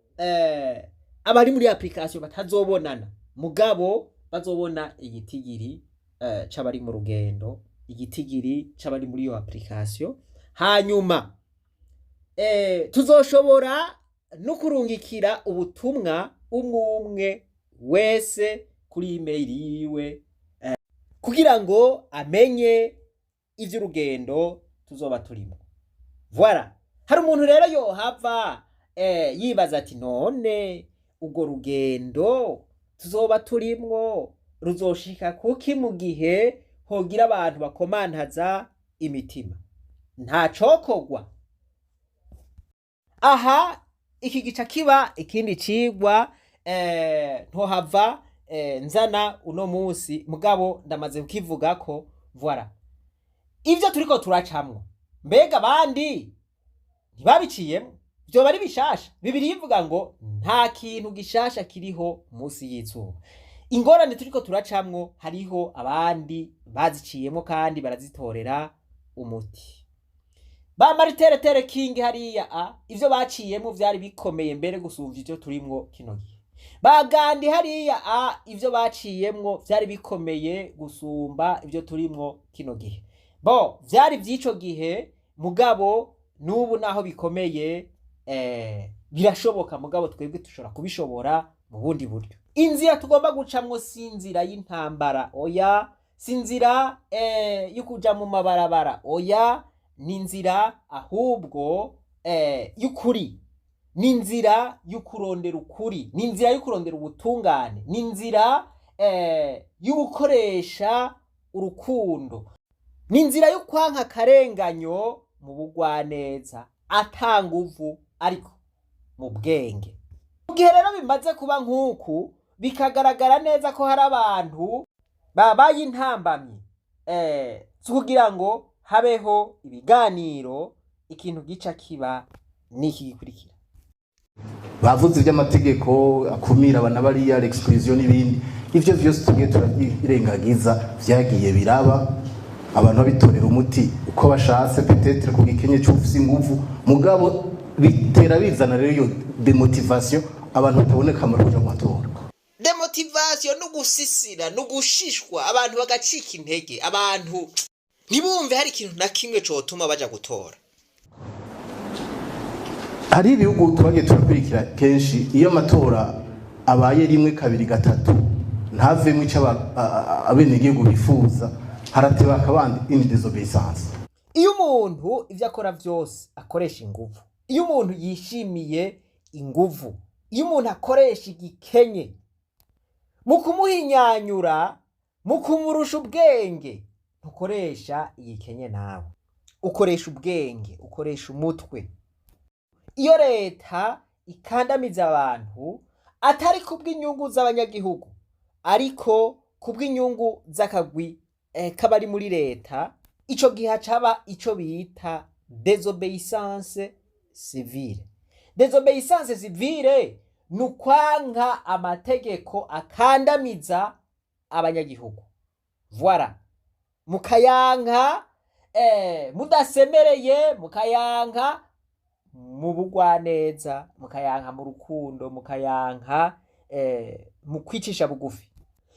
abari muri application batazobonana, mugabo bazobona igitigiri c'abari mu rugendo, igitigiri c'abari muri iyo application. Hanyuma tuzoshobora no kurungikira ubutumwa umwe wese kuri email yiwe kugira ngo amenye ivy'urugendo tuzoba turimo. Voilà, hari umuntu rero yohava yibaza ati none ubwo rugendo tuzoba turimwo ruzoshika kuki mu gihe hogira abantu bakomantaza imitima? Nta cokogwa. Aha iki gica kiba ikindi cigwa ntohava nzana uno musi, mugabo ndamaze kukivuga ko. Voilà, ivyo turiko turacamwo mbega abandi ntibabiciyemo? Vyo bari bishasha? Bibiri ivuga ngo nta kintu gishasha kiriho musi y'izuba. Ingorane turiko turacamwo hariho abandi baziciyemo kandi barazitorera umuti. ba Martin Luther King hariya ivyo baciyemo vyari bikomeye mbere gusumva ivyo turimwo kino gihe. Ba Gandhi hariya ivyo baciyemwo vyari bikomeye gusumba ivyo turimwo kino gihe. Bo vyari vyico gihe mugabo nubu naho bikomeye birashoboka mugabo twebwe tushobora kubishobora mu bundi buryo. Inzira tugomba gucamwo sinzira y'intambara oya, sinzira y'ukuja mu mabarabara oya, ninzira ahubwo y'ukuri, ninzira y'ukurondera ukuri, ninzira y'ukurondera ubutungane, ninzira y'ugukoresha urukundo, ninzira y'ukwanka akarenganyo mu bugwaneza atanguvu ariko mu bwenge. Mu gihe rero bimaze kuba nk'uku bikagaragara neza ko hari abantu babaye intambamyi kugira ngo habeho ibiganiro, ikintu gica kiba niki gikurikira. Bavuze iby'amategeko akumira abana bariya l'exclusion n'ibindi, ivyo vyose tugiye turabirengagiza vyagiye biraba, abantu babitorera umuti uko bashatse peut-être ku gikenye cy'ufise inguvu mugabo bitera bizana rero iyo demotivation abantu bataboneka mu rujo matora. Demotivation no gusisira no gushishwa abantu bagacika intege, abantu ntibumve hari ikintu na kimwe cotuma baja gutora. Hari ibihugu tubagiye turakurikira kenshi iyo amatora abaye rimwe kabiri gatatu ntavemwe icyo abenegihugu bifuza, harateba akabandi in disobedience. Iyo umuntu ivyo akora vyose akoresha inguvu, iyo umuntu yishimiye inguvu, iyo umuntu akoresha igikenye mu kumuhinyanyura, mu kumurusha ubwenge, ntukoresha igikenye nawe, ukoresha ubwenge, ukoresha umutwe. Iyo leta ikandamiza abantu atari kubw'inyungu z'abanyagihugu ariko kubw'inyungu z'akagwi kabari muri leta, ico gihe caba ico bita désobéissance civile. Désobéissance civile nukwanka amategeko akandamiza abanyagihugu. Voilà. Mukayanka mudasemereye, mukayanka mu bugwaneza, mukayanka mu rukundo, mukayanka mu kwicisha bugufi.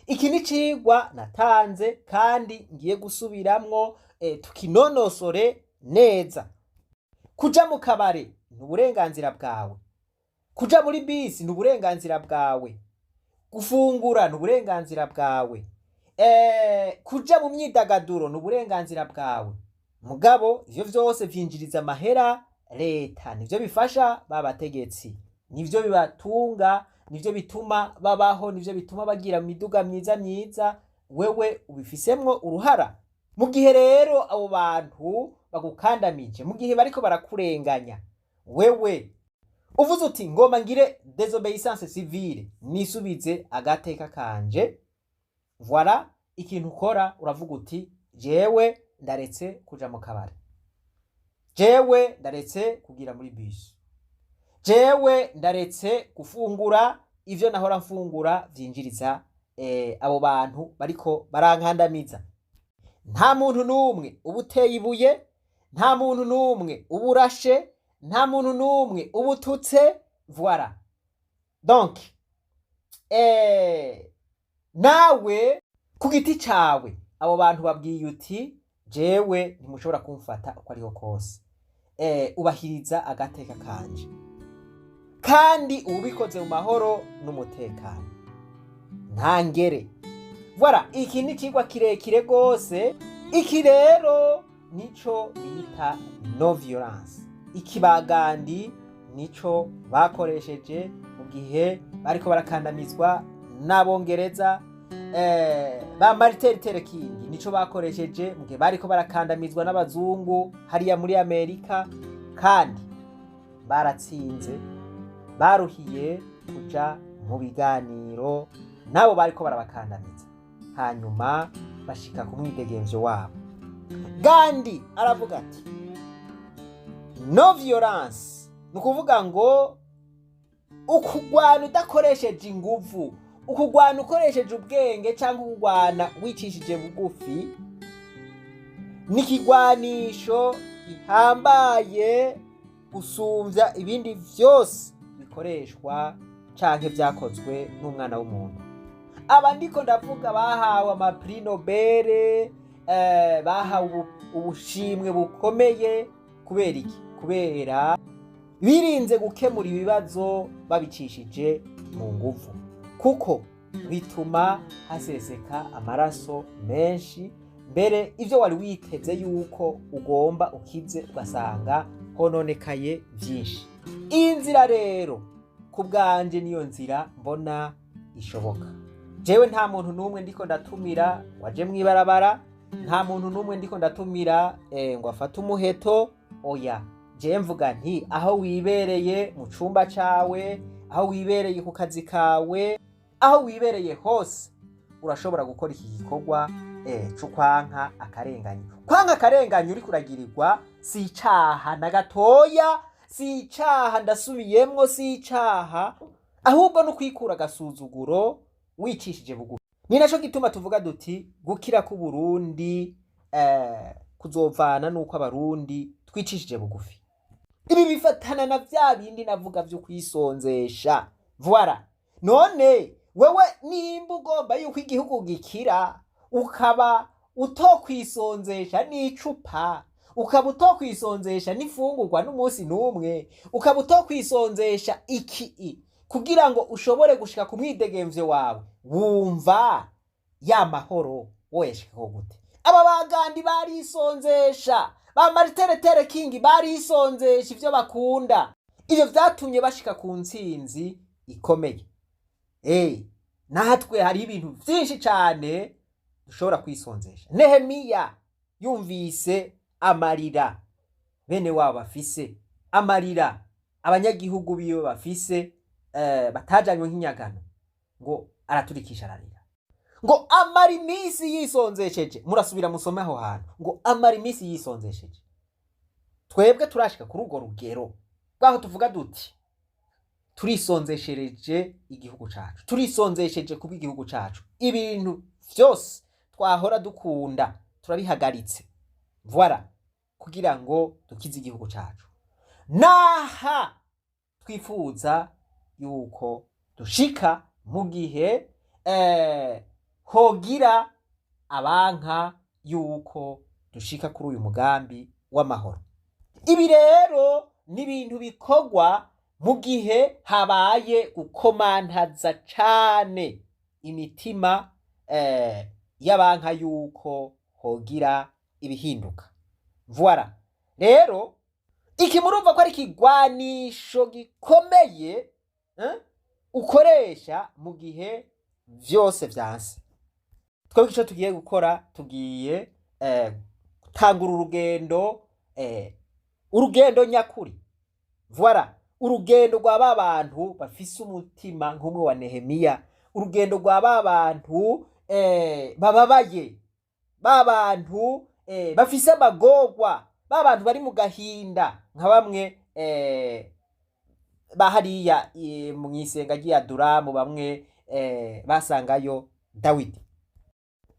Iki ni cigwa natanze kandi ngiye gusubiramwo tukinonosore neza. Kuja mu kabare ni uburenganzira bwawe, kuja muri bisi ni uburenganzira bwawe, gufungura ni uburenganzira bwawe, kuja mu myidagaduro ni uburenganzira bwawe. Mugabo ivyo vyose vyinjiriza amahera leta, nivyo bifasha babategetsi, nivyo bibatunga, nivyo bituma babaho, nivyo bituma bagira miduga myiza, wewe ubifisemwo uruhara. Mu gihe rero abo bantu bagukandamije, mu gihe bariko barakurenganya, wewe uvuze uti ngoma ngire désobéissance civile nisubize agateka kanje, voilà, ikintu ukora uravuga uti jewe ndaretse kuja mu kabari, jewe ndaretse kugira muri bus, jewe ndaretse gufungura ivyo nahora mfungura vyinjiriza abo bantu bariko barankandamiza. Nta muntu numwe ubuteye ibuye, nta muntu numwe uburashe, nta muntu numwe ubututse, voilà. Donc nawe ku giti cawe abo bantu babwiye uti jewe ntimushobora kumfata uko ariho kose, ubahiriza agateka kanje kandi ubikoze mu mahoro n'umutekano nta ngere. Voilà, iki ni cigwa kirekire gose. Iki rero nico bita no violence. Iki bagandi nico bakoresheje mu gihe bariko barakandamizwa n'abongereza. Ba Martin Luther King nico bakoresheje mu gihe bariko barakandamizwa n'abazungu hariya muri Amerika, kandi baratsinze, baruhiye kuja mu biganiro nabo bariko barabakandamiza, hanyuma bashika ku mwidegemvyo wabo. Gandhi aravuga ati no violence, nukuvuga ngo ukugwana udakoresheje inguvu, ukugwana ukoresheje ubwenge cyangwa ukugwana wicishije bugufi, nikigwanisho gihambaye gusumvya ibindi vyose bikoreshwa canke vyakozwe n'umwana w'umuntu. Aba ndiko ndavuga bahawe amapri Nobel, bahawe ubushimwe bukomeye kubera iki? Kubera birinze gukemura ibibazo babicishije mu nguvu, kuko bituma haseseka amaraso menshi, mbere ivyo wari witeze yuko ugomba ukize ugasanga hononekaye vyinshi. Iyi nzira rero ku bwanje niyo nzira mbona ishoboka. Jewe nta muntu n'umwe ndiko ndatumira waje mwibarabara, nta muntu n'umwe ndiko ndatumira ngo afate umuheto, oya. Je mvuga nti aho wibereye mu cumba cawe, aho wibereye ku kazi kawe, aho wibereye hose urashobora gukora iki gikorwa cyo kwanka akarenganyo. Kwanka akarenganyo uri kuragirirwa si icaha na gatoya, si icaha ndasubiyemwo, si icaha, ahubwo no kwikura agasuzuguro wicishije bugufi. Ni naco gituma tuvuga duti gukira ku Burundi kuzovana nuko abarundi twicishije bugufi. Ibi bifatana na vya bindi navuga vyo kwisonzesha. Voilà. None wewe nimba ugomba yuko igihugu gikira, ukaba utokwisonzesha n'icupa, ukaba utokwisonzesha n'ifungurwa n'umunsi n'umwe, ukaba utokwisonzesha iki kugira ngo ushobore gushika ku mwidegemvyo wawe, wumva ya mahoro woyeshikaho gute? Aba bagandi barisonzesha, ba Martin Luther King barisonzesha ivyo bakunda, ivyo vyatumye bashika ku ntsinzi ikomeye. Natwe hari ibintu vyinshi cane dushobora kwisonzesha. Nehemiya yumvise amarira bene wabo bafise, amarira abanyagihugu biwe bafise batajanywe nk'inyagano, ngo araturikisha ararira, ngo amara imisi yisonzesheje. Murasubira musome aho hantu, ngo amara imisi yisonzesheje. Twebwe turashika kuri urwo rugero bwaho tuvuga duti turisonzeshereje igihugu cacu, turisonzesheje kuba igihugu cacu, ibintu vyose twahora dukunda turabihagaritse, voilà, kugira ngo dukize igihugu cacu. Naha twifuza yuko dushika mu gihe hogira abanka yuko dushika kuri uyu mugambi w'amahoro. Ibi rero ni ibintu bikorwa mu gihe habaye gukomantaza cane imitima y'abanka yuko hogira ibihinduka. Voilà. Rero iki murumva ko ari kigwanisho gikomeye ukoresha mu gihe vyose vyanse. Twebwe ico tugiye gukora, tugiye gutangura urugendo nyakuri. Voilà. Urugendo rwa babantu bafise umutima nk'umwe wa Nehemiya, urugendo rwa babantu bababaye, babantu bafise amagorwa, babantu bari mu gahinda nka bamwe bahariya mu isenga ry'Aduramu, bamwe basangayo Dawidi.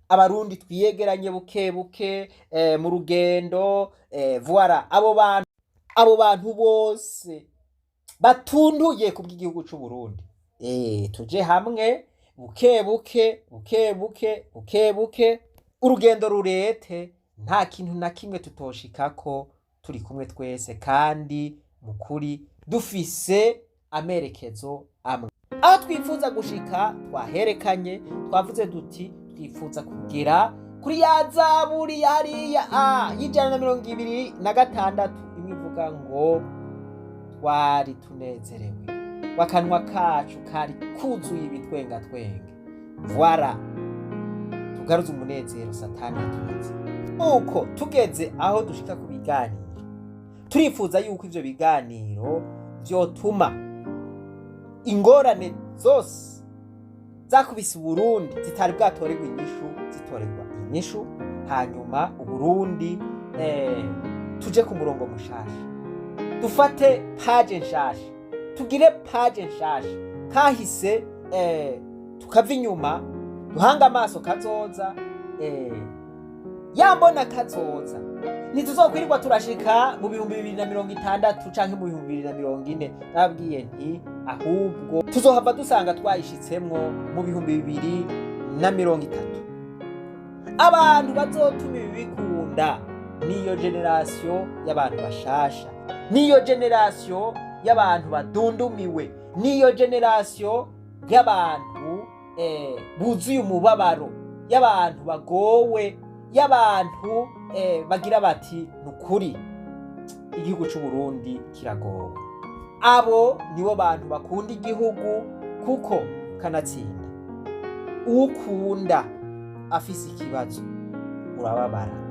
Abarundi twiyegeranye buke buke mu rugendo, voilà, abo bantu bose batunduye kubw'igihugu c'u Burundi, tuje hamwe buke buke, urugendo rurete, nta kintu na kimwe tutoshikako turi kumwe twese, kandi mukuri dufise amerekezo amwe. Aho twifuza gushika twaherekanye, twavuze duti twifuza kugera kuri ya zaburi hariya y'126 imwe ivuga ngo twari tunezerewe, wakanwa kacu kari kuzuye ibitwenga twenge. Voilà. Tugaruza umunezero Satani yatumaze. Uko tugeze aho dushika ku biganiro, turifuza yuko ivyo biganiro vyotuma ingorane zose zakubise Burundi zitari bwatorerwa inyishu zitorerwa inyishu, hanyuma Uburundi tuje ku murongo mushasha, dufate page nshasha, tugire page nshasha, kahise tukava inyuma, duhanga amaso kazoza, yambona kazoza, ntituzokwirirwa turashika mu 2060 canke mu 2040. Nabwiye nti ahubwo tuzohava dusanga twayishitsemwo mu 2030. Abantu bazotuma ibi bikunda niyo generation y'abantu bashasha, niyo generation y'abantu badundumiwe, niyo generation y'abantu buzuye umubabaro, y'abantu bagowe, y'abantu bagira bati nukuri igihugu cy'u Burundi kiragowe. Abo nibo bantu bakunda igihugu kuko kanatsinda. Ukunda afise ikibazo urababara.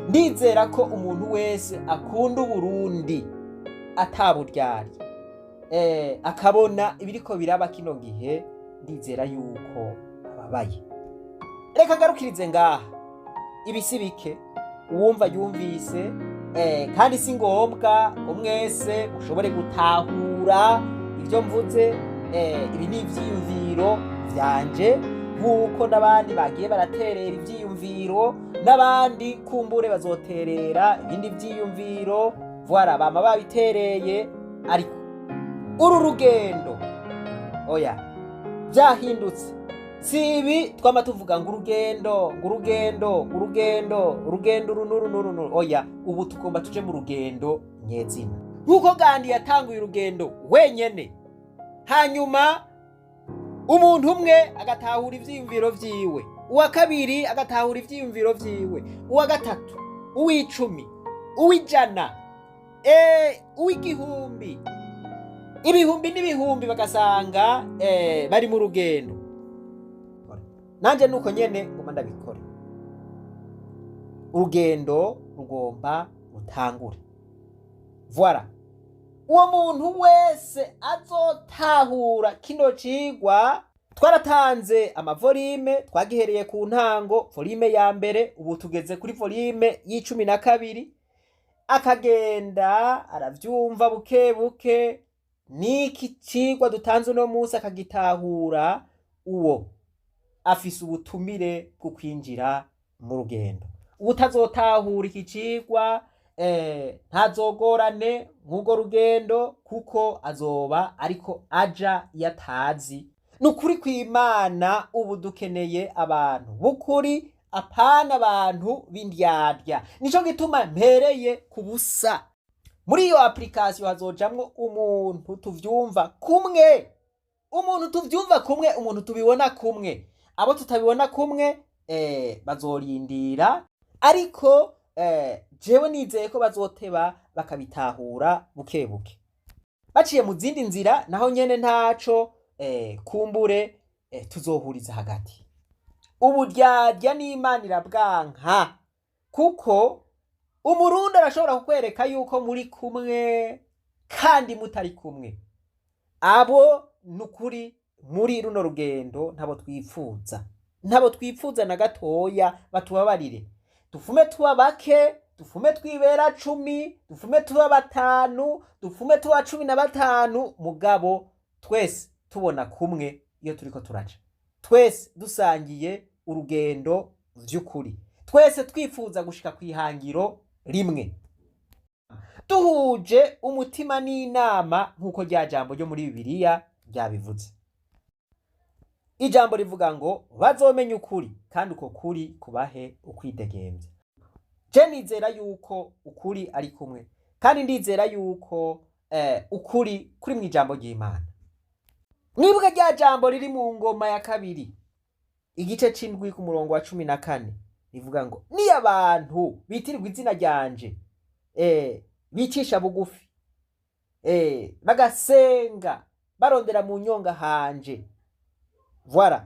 Ndizera ko umuntu wese akunda Burundi ataburyari akabona ibiriko biraba kino gihe, ndizera yuko ababaye. Reka garukirize ngaha, ibisi bike uwumva yumvise, kandi si ngombwa ngo mwese ushobore gutahura ibyo mvuze. Ibi ni ivyiyumviro vyanje, nk'uko n'abandi bagiye baraterera ivyiyumviro, n'abandi kumbure bazoterera ibindi vyiyumviro. Voilà, bama babitereye. Ariko uru rugendo oya byahindutse. Si ibi twama tuvuga ngo urugendo runuru. Oya, ubu tugomba tuje mu rugendo nyezina. Nk'uko Gandhi yatanguye urugendo wenyene, hanyuma umuntu umwe agatahura ivyiyumviro vyiwe, uwa kabiri agatahura ivyiyumviro vyiwe, uwa gatatu, uw'icumi, uw'ijana, uw'igihumbi, ibihumbi n'ibihumbi bagasanga bari mu rugendo. Nanje nuko nyene ngoma ndabikora. Urugendo rugomba rutangure. Voilà, uwo muntu wese azotahura kino cigwa. Twaratanze amavolime, twagihereye ku ntango, volime ya mbere, ubu tugeze kuri volime y'12. Akagenda aravyumva buke buke, niki cigwa dutanze no munsi akagitahura, uwo afise ubutumire bwo kwinjira mu rugendo. Ubutazotahura iki cigwa ntazogorane nk'ugo rugendo, kuko azoba ariko aja yatazi. Nukuri kw'Imana ubu dukeneye abantu bukuri, apana abantu b'indyarya. Nico gituma mpereye ku busa. Muri iyo application hazojamwo umuntu tuvyumva kumwe, umuntu tubibona kumwe. Abo tutabibona kumwe bazorindira, ariko jewe nizeye ko bazoteba bakabitahura buke buke. Baciye mu zindi nzira naho nyene ntaco, kumbure tuzohuriza hagati. Uburyarya n'Imana irabwanka, kuko Umurundi arashobora kukwereka yuko muri kumwe kandi mutari kumwe. Abo nukuri muri runo rugendo ntabo twifuza na gatoya. Batubabarire, dufume tuba bake, dufume twibera 10, dufume tuba 5, dufume tuba 15, mugabo twese tubona kumwe iyo turiko turaca, twese dusangiye urugendo vy'ukuri, twese twifuza gushika kwihangiro rimwe, duhuje umutima n'inama, nk'uko rya jambo ryo muri Bibiliya ryabivuze. Ijambo rivuga ngo bazomenya ukuri, kandi uko kuri kubahe ukwidegemvya. Je nizera yuko ukuri ari kumwe, kandi ndizera yuko ukuri kuri mu ijambo ry'Imana. Nibuka rya jambo riri mu Ngoma ya 2 igice c'indwi ku murongo wa 14, rivuga ngo ni abantu bitirirwa izina ryanje bicisha bugufi, bagasenga barondera mu nyonga hanje. Voilà,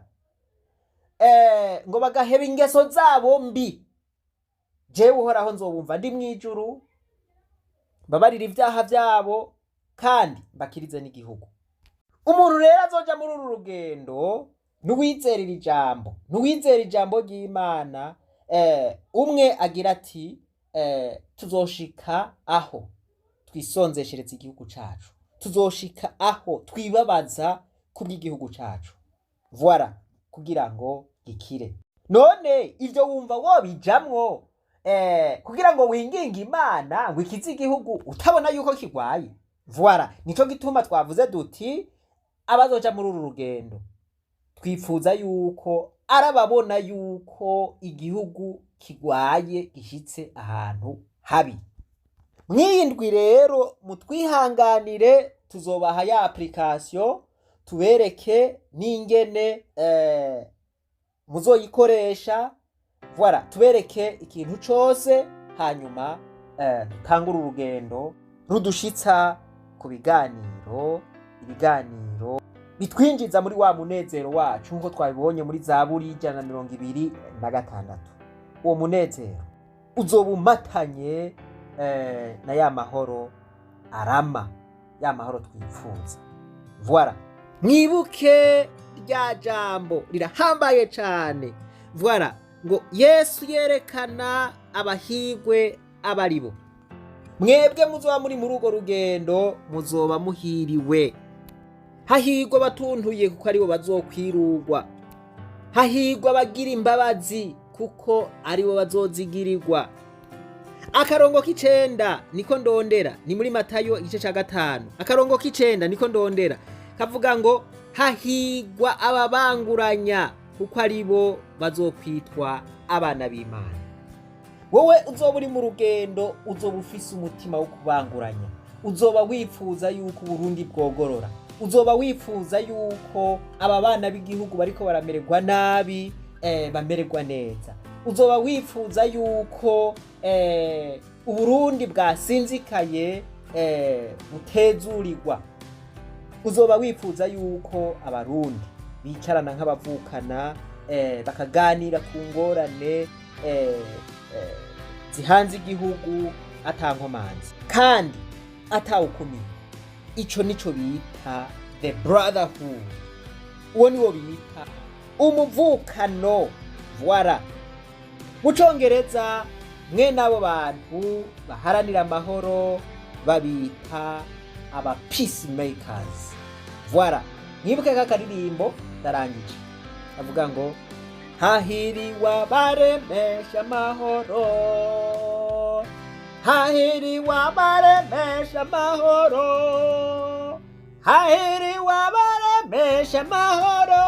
ngo bagaheba ingeso zabo mbi, jewe uhoraho nzobumva ndi mwijuru, babarira ivyaha vyabo kandi bakirize n'igihugu. Umuntu rero azoja muri uru rugendo nuwizera ijambo ry'Imana. Umwe agira ati tuzoshika aho twisonzeshereza igihugu cacu, tuzoshika aho twibabaza kubw'igihugu cacu. Voilà, kugira ngo gikire. None ivyo wumva wobijamwo kugira ngo winginge Imana ngo ikize igihugu utabona yuko kigwaye. Voilà, nico gituma twavuze duti abazoja muri uru rugendo twifuza yuko arababona yuko igihugu kigwaye gishitse ahantu habi. Mwiyindwi rero mutwihanganire, tuzobaha ya application tubereke n'ingene muzoyikoresha. Voilà, tubereke ikintu cose, hanyuma dutangura urugendo rudushitsa ku ibiganiro bitwinjiza muri wa munezero wacu nko twabibonye muri Zaburi 126. Uwo munezero uzoba umatanye na ya mahoro arama, ya mahoro twifuza. Voilà, mwibuke rya jambo rirahambaye cyane. Voilà, ngo Yesu yerekana abahigwe abaribo. Mwebwe muzoba muri ugo rugendo muzoba muhiriwe. Hahigwa batuntuye kuko aribo bazokwirugwa. Hahigwa bagira imbabazi kuko aribo bazozigirirwa. Akarongo k'icenda niko ndondera, ni muri Matayo igice ca 5. Akarongo k'icenda niko ndondera kavuga ngo hahigwa ababanguranya kuko aribo bazokwitwa abana b'Imana. Wowe uzoba uri mu rugendo, uzoba ufise umutima wo kubanguranya, uzoba wifuza yuko Burundi bwogorora, uzoba wifuza yuko aba bana b'igihugu bariko baramererwa nabi bamererwa neza, uzoba wifuza yuko Uburundi bwasinzikaye butezurirwa, uzoba wifuza yuko abarundi bicarana nk'abavukana bakaganira ku ngorane zihanze igihugu atankomanzi kandi atawukumira. Ico nico bita the brotherhood, uwo niwo bita umuvukano. Voilà, mu Congereza mwene abo bantu baharanira amahoro babita aba peacemakers. Voilà, mwibuke kakaririmbo darangije avuga ngo hahiriwa baremesha amahoro, hahiriwa baremesha amahoro, hahiriwa baremesha amahoro,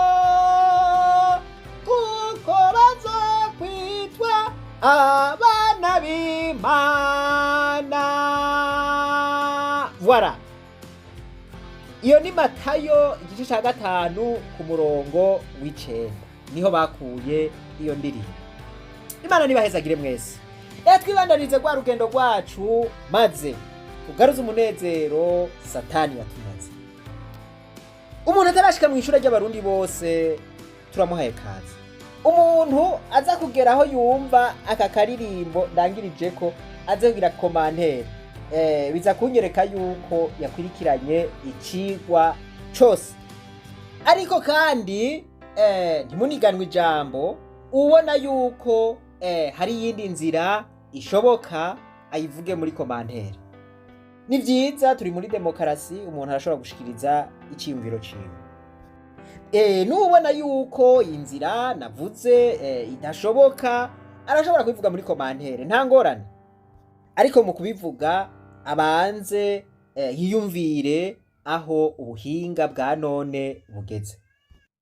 kuko bazokwitwa abana b'Imana. Voilà, iyo ni Matayo igice ca 5 ku murongo w'9. Niho bakuye iyo ndirimbo. Imana nibahezagire mwese. Twibandanize kwa rugendo rwacu maze tugaruze umunezero Satani yatumaze. Umuntu atarashika mu ishuri ry'abarundi bose turamuhaye kazi. Umuntu aza kugeraho yumva aka karirimbo ndangirije ko aze kugira commentaire biza kunyereka yuko yakwirikiranye icigwa cyose. Ariko kandi ntimuniganwe ijambo, ubona yuko hari yindi nzira ishoboka ayivuge muri commentaire. Ni vyiza, turi muri demokarasi, umuntu arashobora gushikiriza iciyumviro ciwe. Nubona yuko inzira navuze idashoboka arashobora kubivuga muri commentaire, nta ngorane. Ariko mu kubivuga abanze yiyumvire aho ubuhinga bwa none bugeze.